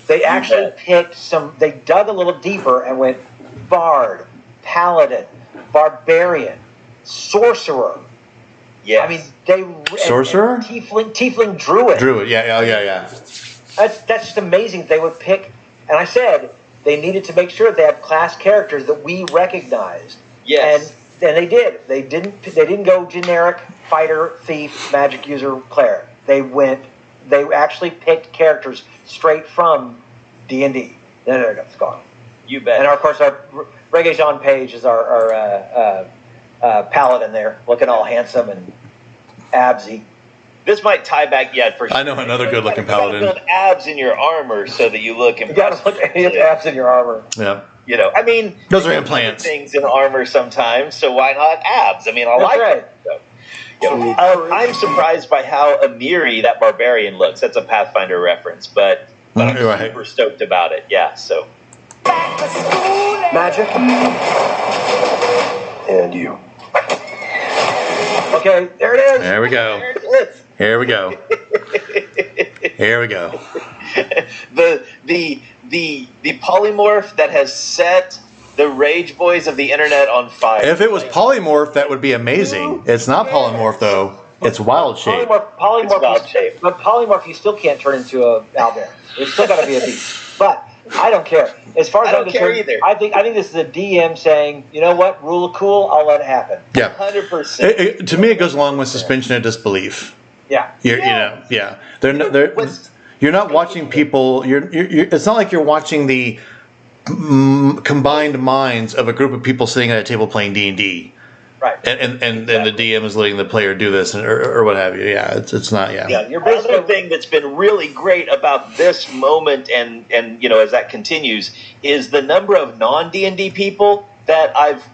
S3: They actually picked some. They dug a little deeper and went bard, paladin, barbarian, sorcerer.
S2: Yes.
S3: I mean,
S1: Sorcerer?
S3: and tiefling druid.
S1: Druid. Yeah. Yeah.
S3: That's just amazing. They would pick, and I said they needed to make sure they had class characters that we recognized.
S2: Yes.
S3: And they did. They didn't go generic fighter, thief, magic user, cleric. They actually picked characters straight from D&D. There it goes, it's gone.
S2: You bet.
S3: And of course, our Reggae Jean Page is our paladin there, looking all handsome and absy.
S2: This might tie back yet for sure.
S1: I know another good-looking
S2: You gotta
S1: paladin.
S2: build abs in your armor so that you look
S3: You got
S2: impressive.
S3: to look at abs in your armor.
S1: Yeah.
S2: You know, I mean,
S1: Those are
S2: they do
S1: implants.
S2: Things in armor sometimes, so why not abs? I mean, I
S3: That's
S2: like
S3: right.
S2: it. So, I'm surprised by how Amiri, that barbarian, looks. That's a Pathfinder reference, but I'm
S1: Right.
S2: super stoked about it. Yeah, so
S4: Magic. And you.
S3: Okay, there it is.
S1: There we go.
S2: there it is.
S1: Here we go. Here we go.
S2: the polymorph that has set the rage boys of the internet on fire.
S1: If it was polymorph, that would be amazing. It's not polymorph though. It's wild shape.
S3: Polymorph,
S2: It's wild shape.
S3: But polymorph, you still can't turn into a owlbear. It's still got to be a beast. But I don't care. As far as
S2: I don't
S3: I'm
S2: care
S3: concerned,
S2: either.
S3: I think this is a DM saying, you know what, rule of cool, I'll let it happen.
S1: Yeah.
S2: 100%.
S1: To me, it goes along with suspension of disbelief.
S3: Yeah.
S1: Yeah. They're
S2: What's-
S1: you're not watching people. You're. It's not like you're watching the combined minds of a group of people sitting at a table playing D&D.
S3: Right.
S1: And the DM is letting the player do this or what have you. Yeah, it's not. Yeah.
S3: Yeah, you're
S2: Another
S3: basically
S2: thing that's been really great about this moment and as that continues is the number of non D&D people that I've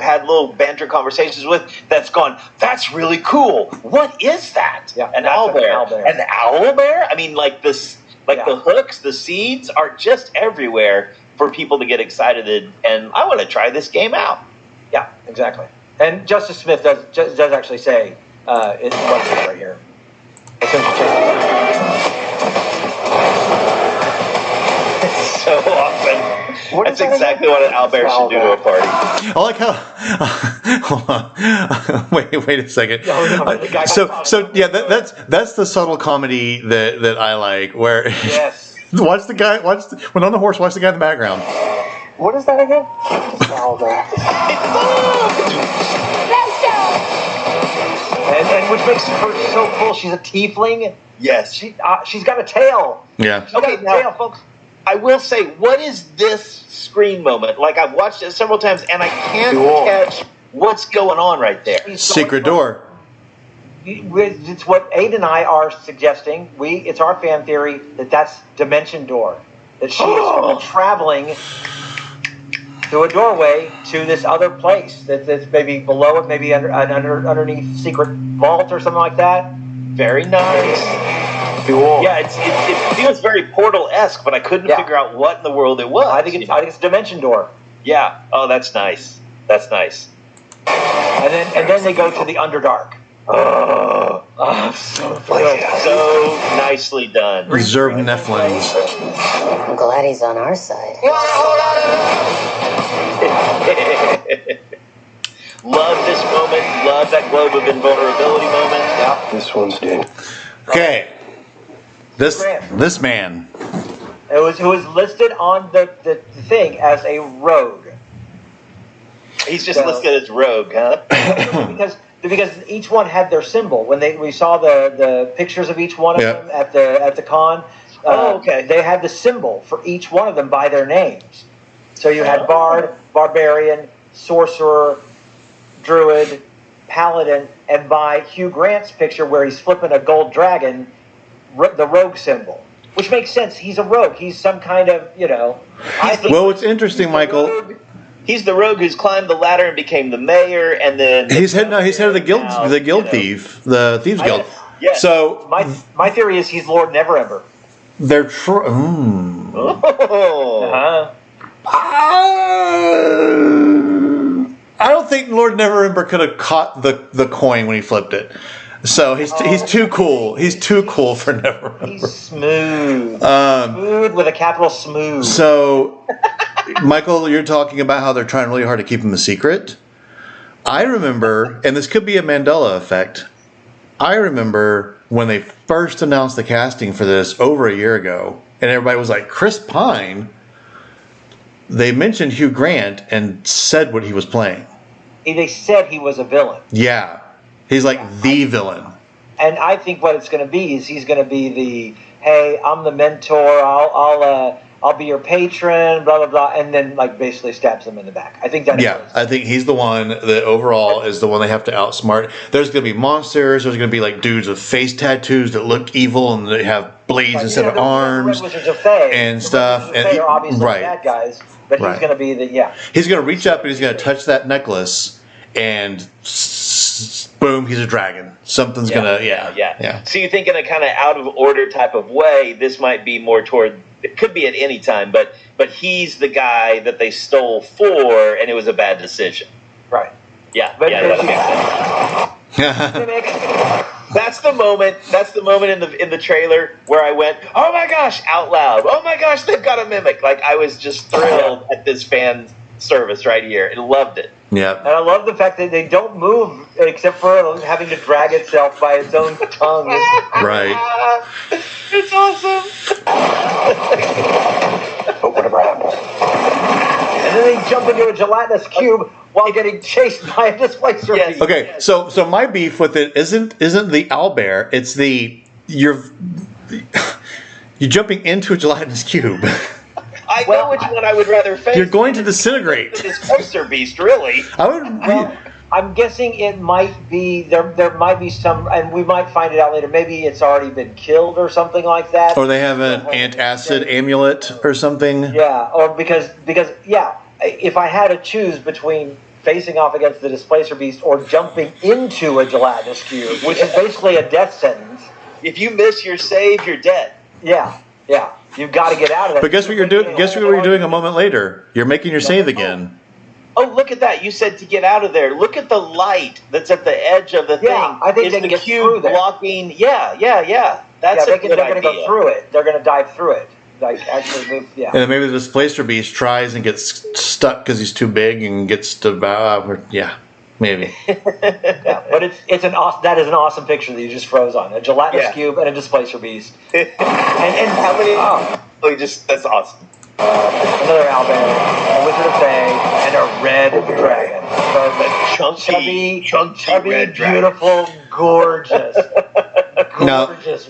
S2: had little banter conversations with that's gone, that's really cool. What is that?
S3: Yeah,
S2: an
S3: that's
S2: owlbear.
S3: an owlbear.
S2: An owlbear? I mean, like this,
S3: Yeah.
S2: the hooks, the seeds are just everywhere for people to get excited, and I want to try this game out.
S3: Yeah, exactly. And Justice Smith does actually say it's one of these right here. As soon as you
S2: It's so awesome.
S3: What
S2: That's
S3: is that
S2: exactly
S3: again?
S2: what an owlbear should do to a party.
S1: I like how. Hold on. Wait a second.
S3: No, the guy got
S1: So yeah, that's the subtle comedy that I like. Where
S3: Yes.
S1: watch the guy. When on the horse. Watch the guy in the background.
S4: What is that again? Owlbear.
S3: And which makes her so cool. She's a tiefling.
S2: Yes.
S3: She's got a tail.
S1: Yeah.
S3: She's got
S2: Okay,
S3: a
S2: now-
S3: tail, folks.
S2: I will say, what is this screen moment? Like, I've watched it several times, and I can't
S4: Cool.
S2: catch what's going on right there.
S3: She's so
S1: Secret
S3: much fun.
S1: door.
S3: It's what Aiden and I are suggesting. It's our fan theory that's Dimension Door. That she is traveling through a doorway to this other place that's maybe below it, maybe underneath secret vault or something like that.
S2: Very nice.
S4: Cool.
S2: Yeah, it feels very Portal-esque, but I couldn't
S3: Yeah.
S2: figure out what in the world it was.
S3: I think it's Dimension Door.
S2: Yeah. Oh, that's nice. That's nice.
S3: And then they go to the Underdark.
S2: Oh,
S3: So thrilled.
S2: so nicely done.
S1: Reserve Nephilim.
S5: I'm glad he's on our side.
S2: Love this moment. Love that globe of invulnerability moment.
S3: Yeah.
S4: This one's dead.
S1: Okay. This man.
S3: Who was listed on the thing as a rogue.
S2: He's just listed as rogue, huh?
S3: because each one had their symbol. When we saw the pictures of each one of them at the con,
S2: okay.
S3: They had the symbol for each one of them by their names. So you had Bard, Barbarian, Sorcerer, Druid, Paladin, and by Hugh Grant's picture where he's flipping a gold dragon, the rogue symbol. Which makes sense. He's a rogue. He's some kind of,
S1: Well, what's interesting, Michael.
S2: He's the rogue who's climbed the ladder and became the mayor, and then
S1: He's head of the guild, thief, the thieves guild.
S2: Yeah.
S1: So
S3: my theory is he's Lord Neverember.
S1: they're
S2: Oh.
S1: I don't think Lord Neverember could have caught the coin when he flipped it. So he's too cool. He's too cool for Neverember.
S3: He's smooth. Smooth with a capital smooth.
S1: So, Michael, you're talking about how they're trying really hard to keep him a secret. I remember, and this could be a Mandela effect, I remember when they first announced the casting for this over a year ago, and everybody was like, Chris Pine? They mentioned Hugh Grant and said what he was playing.
S3: They said he was a villain.
S1: Yeah. He's like the villain.
S3: And I think what it's going to be is he's going to be the, hey, I'm the mentor, I'll be your patron, blah, blah, blah, and then like basically stabs them in the back. I think that
S1: I think he's the one that overall is the one they have to outsmart. There's going to be monsters. There's going to be like dudes with face tattoos that look evil and they have blades instead of arms and stuff.
S3: And are obviously bad guys, but he's going to be
S1: He's going to reach up and he's going to touch that necklace and boom, he's a dragon. Something's going to, yeah.
S2: So you think in a kind of out of order type of way, this might be more toward, it could be at any time, but he's the guy that they stole for, and it was a bad decision.
S3: Right.
S2: Yeah, that makes sense. That's the moment in the trailer where I went, oh my gosh, out loud. Oh my gosh, they've got a mimic. Like, I was just thrilled at this fan service right here and loved it.
S1: Yeah.
S3: And I love the fact that they don't move except for having to drag itself by its own tongue.
S1: Right.
S2: It's awesome.
S4: But whatever happens.
S3: And then they jump into a gelatinous cube while getting chased by a displacer beast.
S1: Okay, so my beef with it isn't the owlbear, it's you're jumping into a gelatinous cube.
S2: I know which one I would rather face.
S1: You're going to disintegrate.
S2: The displacer beast, really.
S3: I'm guessing it might be there might be some, and we might find it out later. Maybe it's already been killed or something like that.
S1: Or they have an antacid amulet or something.
S3: Yeah, or because if I had to choose between facing off against the displacer beast or jumping into a gelatinous cube, which is basically a death sentence.
S2: If you miss your save, you're dead.
S3: Yeah. You've got to get out of that.
S1: But guess what you're doing? Guess what you're doing a moment later? You're making your save again.
S2: Oh, look at that! You said to get out of there. Look at the light that's at the edge of the thing.
S3: I think they can get through there.
S2: Blocking. Yeah. That's a good idea.
S3: They're going to go through it. They're going to dive through it. Like actually move. Yeah.
S1: And then maybe the displacer beast tries and gets stuck because he's too big and gets to maybe.
S3: But it's an awesome. That is an awesome picture that you just froze on. A gelatinous cube and a displacer beast.
S2: and how many? That's awesome.
S3: Another owlbear, a wizard of Fae, and a red dragon. Chubby, red dragon. Beautiful, gorgeous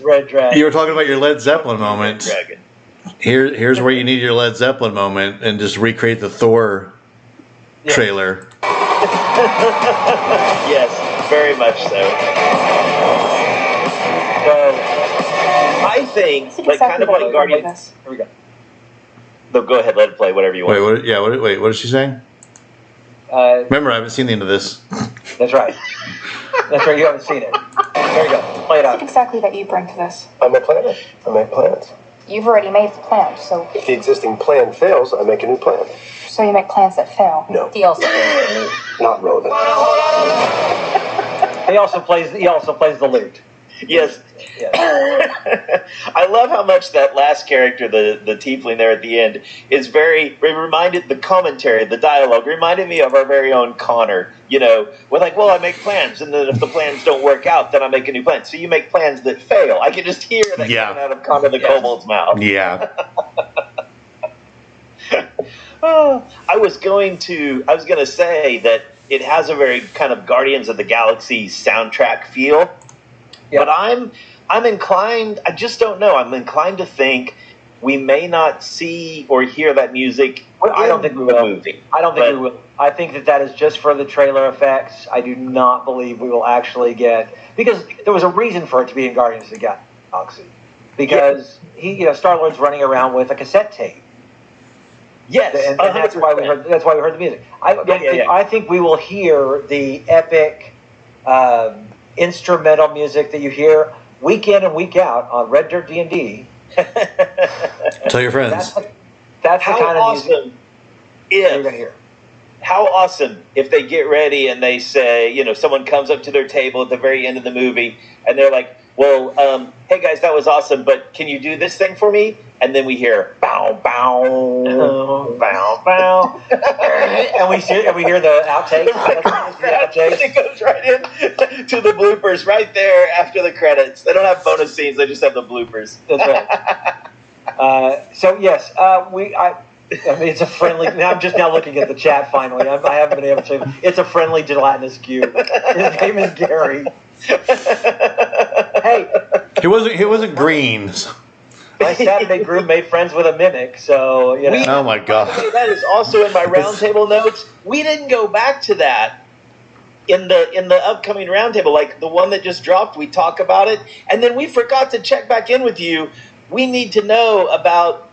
S3: red dragon.
S1: You were talking about your Led Zeppelin moment.
S2: Dragon.
S1: Here's where you need your Led Zeppelin moment and just recreate the Thor trailer.
S2: Yes, very much so. So I think, kind of like Guardians.
S3: Here we go.
S2: No, go ahead, let it play, whatever you want.
S1: What is she saying? Remember, I haven't seen the end of this.
S3: That's right. You haven't seen it. There you go. Play it out.
S6: What is it exactly that you bring to this?
S4: I'm a planner. I make plans.
S6: You've already made the plan, so...
S4: If the existing plan fails, I make a new plan.
S6: So you make plans that fail?
S4: No.
S6: Deals.
S4: Not relevant.
S3: He also plays the lute.
S2: Yes. I love how much that last character, the tiefling there at the end, is the commentary, the dialogue reminded me of our very own Connor, with I make plans, and then if the plans don't work out, then I make a new plan. So you make plans that fail. I can just hear that coming out of Connor the Kobold's mouth.
S1: Yeah.
S2: I was going to say that it has a very kind of Guardians of the Galaxy soundtrack feel.
S3: Yeah.
S2: But I'm inclined, I just don't know. I'm inclined to think we may not see or hear that music.
S3: I don't think we
S2: in the
S3: will.
S2: movie.
S3: I don't think
S2: But-
S3: we will. I think that is just for the trailer effects. I do not believe we will actually get, because there was a reason for it to be in Guardians of the Galaxy. Because Star-Lord's running around with a cassette tape.
S2: Yes,
S3: And that's why we
S2: 100%.
S3: heard the music. I think we will hear the epic instrumental music that you hear week in and week out on Red Dirt D&D.
S1: Tell your friends.
S3: That's the
S2: How
S3: kind of music
S2: awesome
S3: you're going to
S2: if
S3: hear.
S2: how awesome if they get ready and they say, someone comes up to their table at the very end of the movie and they're like, well, hey guys, that was awesome, but can you do this thing for me? And then we hear bow, bow, bow, bow,
S3: and we hear the outtakes.
S2: the outtakes. It goes right in to the bloopers right there after the credits. They don't have bonus scenes; they just have the bloopers.
S3: That's right. So yes, I mean, it's a friendly. I'm just now looking at the chat. Finally, I haven't been able to. It's a friendly gelatinous cube. His name is Gary. Hey,
S1: He wasn't green.
S3: my Saturday group made friends with a mimic, so
S1: Oh my god.
S2: Okay, that is also in my roundtable notes. We didn't go back to that in the upcoming roundtable, like the one that just dropped. We talk about it, and then we forgot to check back in with you. We need to know about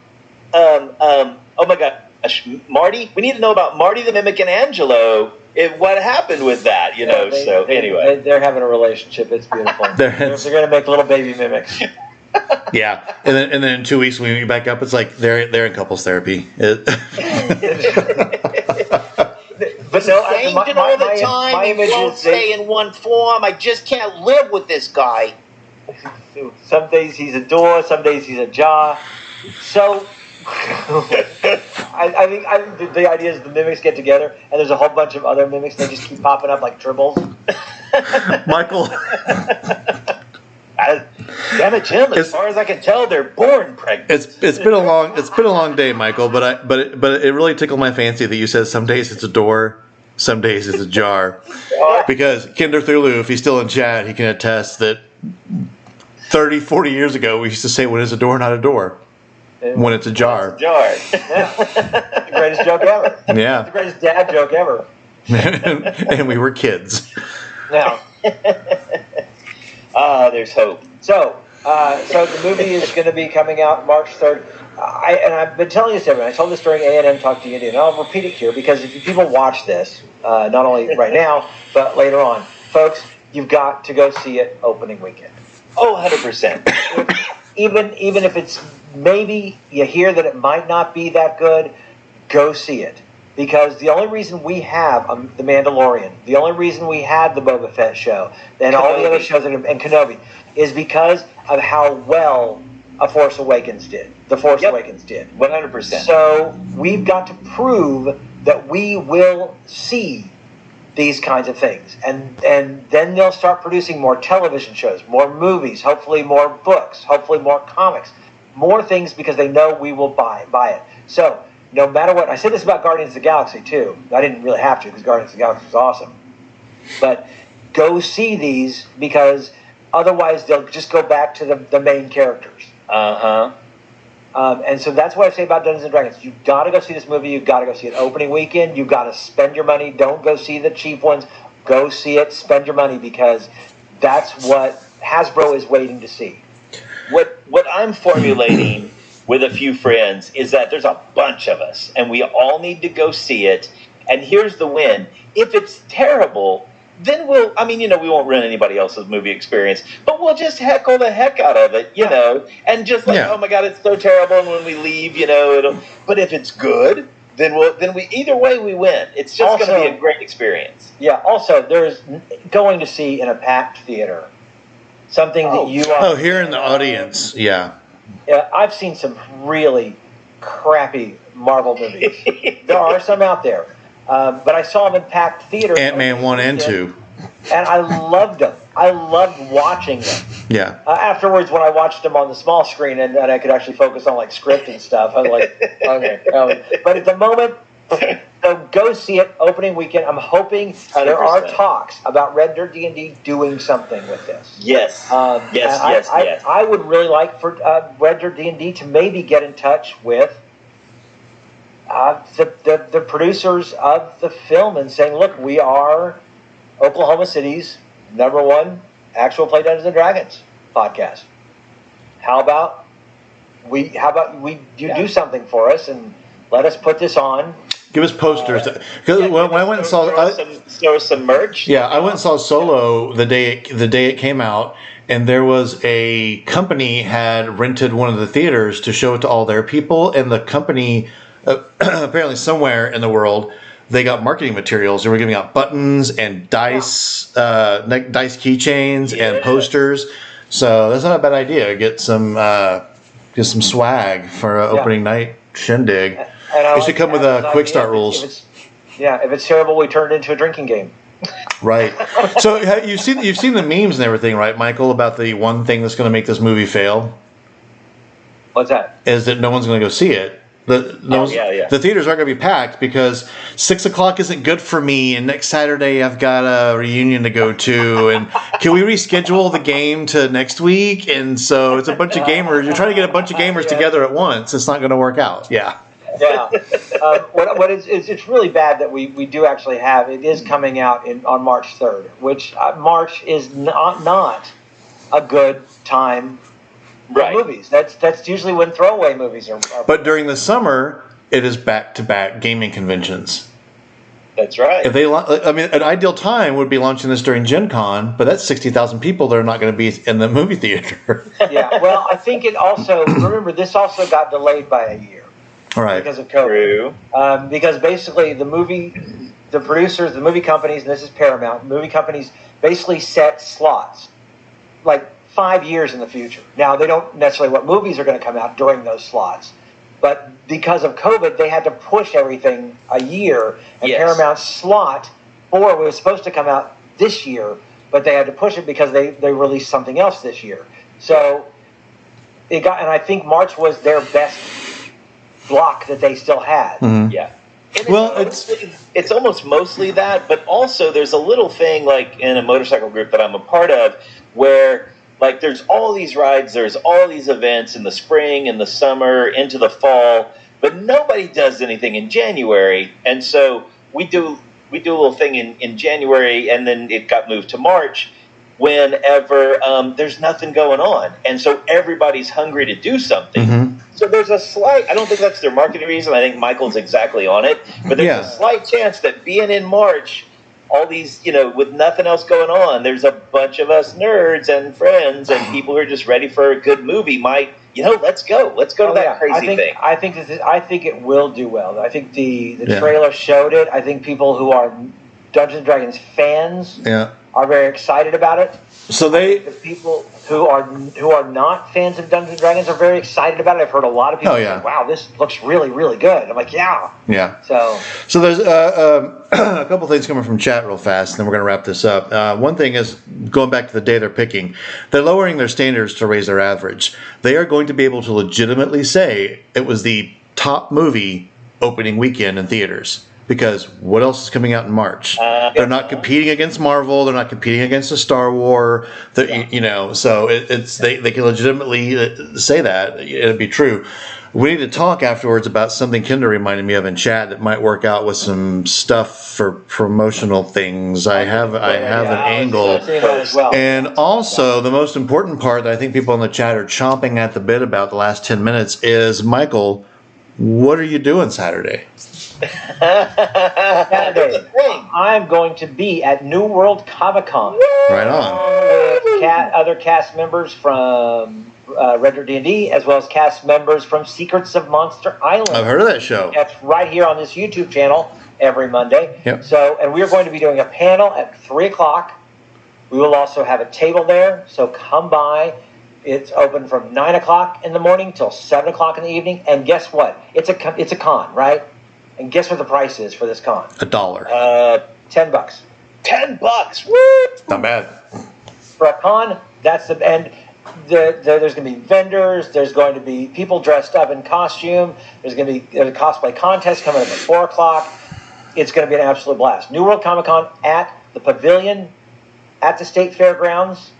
S2: oh my gosh, Marty. We need to know about Marty the Mimic and Angelo. What happened with that? Anyway,
S3: they're having a relationship. It's beautiful. They're going to make little baby mimics.
S1: Yeah, and then in 2 weeks when we meet back up, it's like they're in couples therapy.
S3: But no,
S7: Changing all the time.
S3: My
S7: He
S3: image
S7: won't
S3: is
S7: stay in one form. I just can't live with this guy.
S3: some days he's a door, some days he's a jaw. So I think the idea is the mimics get together, and there's a whole bunch of other mimics. They just keep popping up like tribbles.
S1: Michael,
S2: damn it, Jim. As
S1: It's-
S2: far as I can tell, they're born pregnant.
S1: it's been a long day, Michael. But it really tickled my fancy that you said some days it's a door, some days it's a jar. Because Kinder Thulu, if he's still in chat, he can attest that 30, 40 years ago we used to say when it's a door, not a door. When it's a jar.
S2: Jar.
S3: The greatest joke ever. The
S1: Yeah.
S3: greatest dad joke ever.
S1: And we were kids.
S3: Now,
S2: There's hope.
S3: so the movie is going to be coming out March 3rd. And I've been telling this to everyone. I told this during A&M Talk D&D, and I'll repeat it here because if people watch this, not only right now, but later on, folks, you've got to go see it opening weekend.
S2: Oh, 100%.
S3: Even if it's maybe you hear that it might not be that good, go see it. Because the only reason we have The Mandalorian, the only reason we had the Boba Fett show, and all the other shows, and Kenobi, is because of how well The Force Awakens did.
S2: 100%.
S3: So we've got to prove that we will see these kinds of things, and then they'll start producing more television shows, more movies, hopefully more books, hopefully more comics, more things, because they know we will buy it. So no matter what, I said this about Guardians of the Galaxy too. I didn't really have to because Guardians of the Galaxy was awesome, but go see these because otherwise they'll just go back to the main characters. And so that's what I say about Dungeons and Dragons. You've got to go see this movie. You've got to go see it opening weekend. You've got to spend your money. Don't go see the cheap ones. Go see it. Spend your money because that's what Hasbro is waiting to see.
S2: What I'm formulating with a few friends is that there's a bunch of us, and we all need to go see it. And here's the win: if it's terrible, then we won't ruin anybody else's movie experience, but we'll just heckle the heck out of it, and just like, oh my God, it's so terrible. And when we leave, but if it's good, then we either way we win. It's just going to be a great experience.
S3: Yeah. Also, there's going to see in a packed theater something that you are.
S1: Oh, here in the audience, yeah.
S3: Yeah, I've seen some really crappy Marvel movies. There are some out there. But I saw them in packed theaters.
S1: Ant-Man 1 and 2.
S3: and I loved them. I loved watching them.
S1: Yeah.
S3: Afterwards, when I watched them on the small screen and I could actually focus on like script and stuff, I was like, okay. But at the moment, so go see it opening weekend. I'm hoping there are
S2: 100%.
S3: talks about Red Dirt D&D doing something with this.
S2: Yes. Yes.
S3: I would really like for Red Dirt D&D to maybe get in touch with the producers of the film and saying, look, we are Oklahoma City's #1 actual play Dungeons and Dragons podcast. How about we do something for us and let us put this on.
S1: Give us posters. Because when I went and saw,
S2: throw some merch.
S1: yeah, I went and saw Solo the day it came out, and there was a company had rented one of the theaters to show it to all their people, and the company apparently somewhere in the world they got marketing materials. They were giving out buttons and dice keychains and posters. So that's not a bad idea. Get some swag for an opening night shindig.
S3: And
S1: It should come with quick start rules.
S3: If it's terrible, we turn it into a drinking game.
S1: Right. So you've seen the memes and everything, right, Michael? About the one thing that's going to make this movie fail
S3: What's that?
S1: is that no one's going to go see it. The theaters aren't going to be packed because 6 o'clock isn't good for me, and next Saturday I've got a reunion to go to, and can we reschedule the game to next week? And so it's a bunch of gamers. You're trying to get a bunch of gamers together at once. It's not going to work out. Yeah.
S3: Yeah. It's really bad that we do actually have it is coming out on March 3rd, which March is not a good time for movies. That's usually when throwaway movies are.
S1: But during the summer, it is back-to-back gaming conventions.
S2: That's right.
S1: If they, an ideal time would be launching this during Gen Con, but that's 60,000 people that are not going to be in the movie theater.
S3: Yeah. Well, I think it also remember this also got delayed by a year.
S1: All right.
S3: Because of COVID. Because basically the producers, the movie companies, and this is Paramount, movie companies basically set slots like 5 years in the future. Now, they don't necessarily what movies are going to come out during those slots. But because of COVID, they had to push everything a year. And Paramount's slot 4 was supposed to come out this year, but they had to push it because they released something else this year. So it got, and I think March was their best block that they still had.
S1: Mm-hmm.
S2: Yeah. It's almost mostly that, but also there's a little thing like in a motorcycle group that I'm a part of where like there's all these rides, there's all these events in the spring, in the summer, into the fall, but nobody does anything in January. And so we do a little thing in January, and then it got moved to March whenever there's nothing going on. And so everybody's hungry to do something.
S1: Mm-hmm.
S2: So there's a slight, I don't think that's their marketing reason. I think Michael's exactly on it. But there's a slight chance that being in March, all these, with nothing else going on, there's a bunch of us nerds and friends and people who are just ready for a good movie might, let's go. Let's go to that crazy thing.
S3: I think it will do well. I think the trailer showed it. I think people who are Dungeons & Dragons fans are very excited about it.
S1: So
S3: the people who are not fans of Dungeons & Dragons are very excited about it. I've heard a lot of people say, wow, this looks really, really good. I'm like, yeah.
S1: So there's a couple things coming from chat real fast, and then we're going to wrap this up. One thing is, going back to the day they're picking, they're lowering their standards to raise their average. They are going to be able to legitimately say it was the top movie opening weekend in theaters. Because what else is coming out in March? They're not competing against Marvel. They're not competing against a Star Wars. So they can legitimately say that it'd be true. We need to talk afterwards about something Kinder reminded me of in chat that might work out with some stuff for promotional things. I have an angle, and also the most important part that I think people in the chat are chomping at the bit about the last 10 minutes is, Michael, what are you doing Saturday?
S3: Saturday, I'm going to be at New World Comic Con.
S1: Right on.
S3: With other cast members from Red Dirt D&D, as well as cast members from Secrets of Monster Island.
S1: I've heard of that show.
S3: That's right here on this YouTube channel every Monday.
S1: Yep.
S3: So, and we're going to be doing a panel at 3 o'clock. We will also have a table there, so come by. It's open from 9 o'clock in the morning till 7 o'clock in the evening. And guess what? It's a con, right? And guess what the price is for this con?
S1: $1.
S3: $10.
S2: $10. Woo!
S1: Not bad.
S3: For a con, that's the and there's going to be vendors. There's going to be people dressed up in costume. There's going to be a cosplay contest coming up at 4:00. It's going to be an absolute blast. New World Comic Con at the Pavilion at the State Fairgrounds.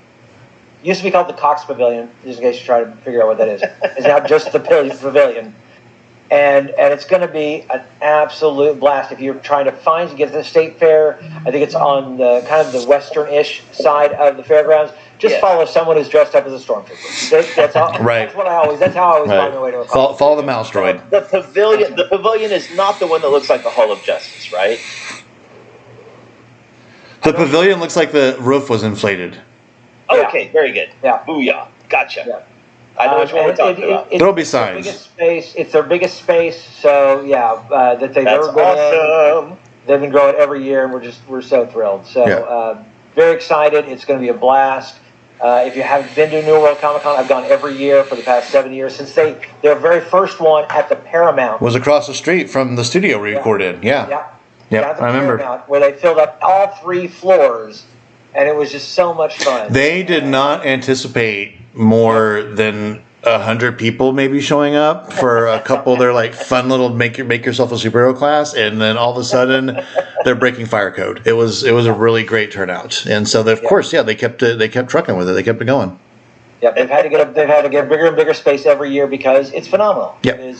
S3: Used to be called the Cox Pavilion, just in case you try to figure out what that is. It's now just the Pavilion. And it's going to be an absolute blast. If you're trying to get to the State Fair, I think it's on the kind of the western-ish side of the fairgrounds. Just follow someone who's dressed up as a stormtrooper. That's how.
S1: Right.
S3: That's how I always find my way to a con.
S1: Follow the mouse droid.
S2: The pavilion is not the one that looks like the Hall of Justice, right?
S1: The pavilion looks like the roof was inflated.
S3: Yeah.
S2: Okay, very good.
S3: Yeah.
S2: Booyah. Gotcha.
S3: Yeah.
S2: I know which one we're talking about.
S1: There'll be
S3: It's
S1: signs.
S3: their biggest space. So that they've
S2: That's
S3: ever been in.
S2: awesome.
S3: They've been growing every year, and we're so thrilled. So very excited. It's going to be a blast. If you haven't been to New World Comic Con, I've gone every year for the past 7 years since their very first one at the Paramount.
S1: Was across the street from the studio we recorded. Yeah.
S3: Yeah.
S1: Yep,
S3: At the
S1: I remember.
S3: Paramount, where they filled up all 3 floors, and it was just so much fun.
S1: They did not anticipate more than 100 people maybe showing up for a couple of their like fun little make yourself a superhero class, and then all of a sudden they're breaking fire code. It was a really great turnout, and so of course they kept trucking with it. They kept it going.
S3: Yeah, they've had to get bigger and bigger space every year because it's phenomenal.
S1: Yep.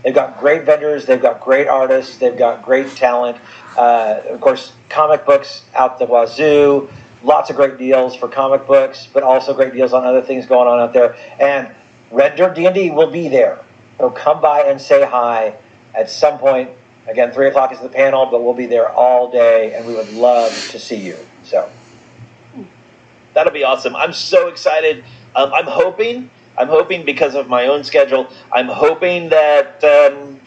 S3: They've got great vendors, they've got great artists, they've got great talent. Of course, comic books out the wazoo. Lots of great deals for comic books, but also great deals on other things going on out there. And Red Dirt D&D will be there. So come by and say hi at some point. Again, 3:00 is the panel, but we'll be there all day, and we would love to see you. So
S2: That'll be awesome. I'm so excited. I'm hoping because of my own schedule, I'm hoping that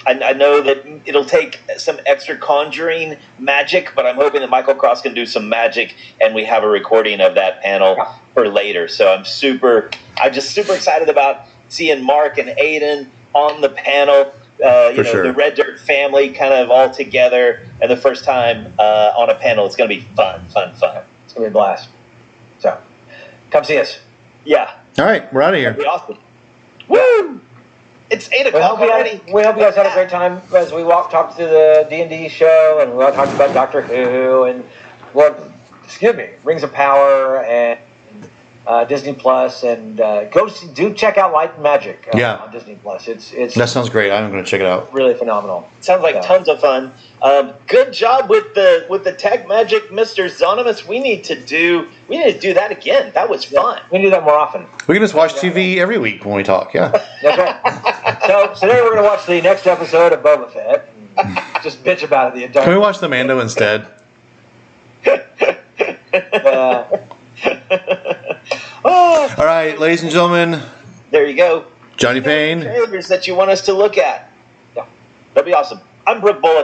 S2: I know that it'll take some extra conjuring magic, but I'm hoping that Michael Cross can do some magic and we have a recording of that panel for later. So I'm just super excited about seeing Mark and Aiden on the panel.
S1: Sure.
S2: The Red Dirt family kind of all together, and the first time on a panel. It's going to be fun.
S3: it's going to be a blast. So come see us.
S2: Yeah.
S1: All right, we're out of here.
S2: That'd be awesome. Woo! It's 8 o'clock already.
S3: We hope you guys had a great time as we talked through the D&D show, and we all talked about Doctor Who and Rings of Power and Disney Plus, and do check out Light and Magic on Disney Plus. It's
S1: That sounds great. I'm going to check it out.
S3: really phenomenal.
S2: Sounds like tons of fun. Good job with the tech magic, Mr. Zonimus. We need to do that again. That was fun.
S3: We can do that more often.
S1: We can just watch TV every week when we talk. Yeah.
S3: That's right. So today we're going to watch the next episode of Boba Fett. And just bitch about it the entire.
S1: Can we watch the Mando instead? All right, ladies and gentlemen,
S2: There you go.
S1: Johnny Payne.
S2: Trailers that you want us to look at.
S3: Yeah.
S2: That'd be awesome. I'm Brooke Bullock.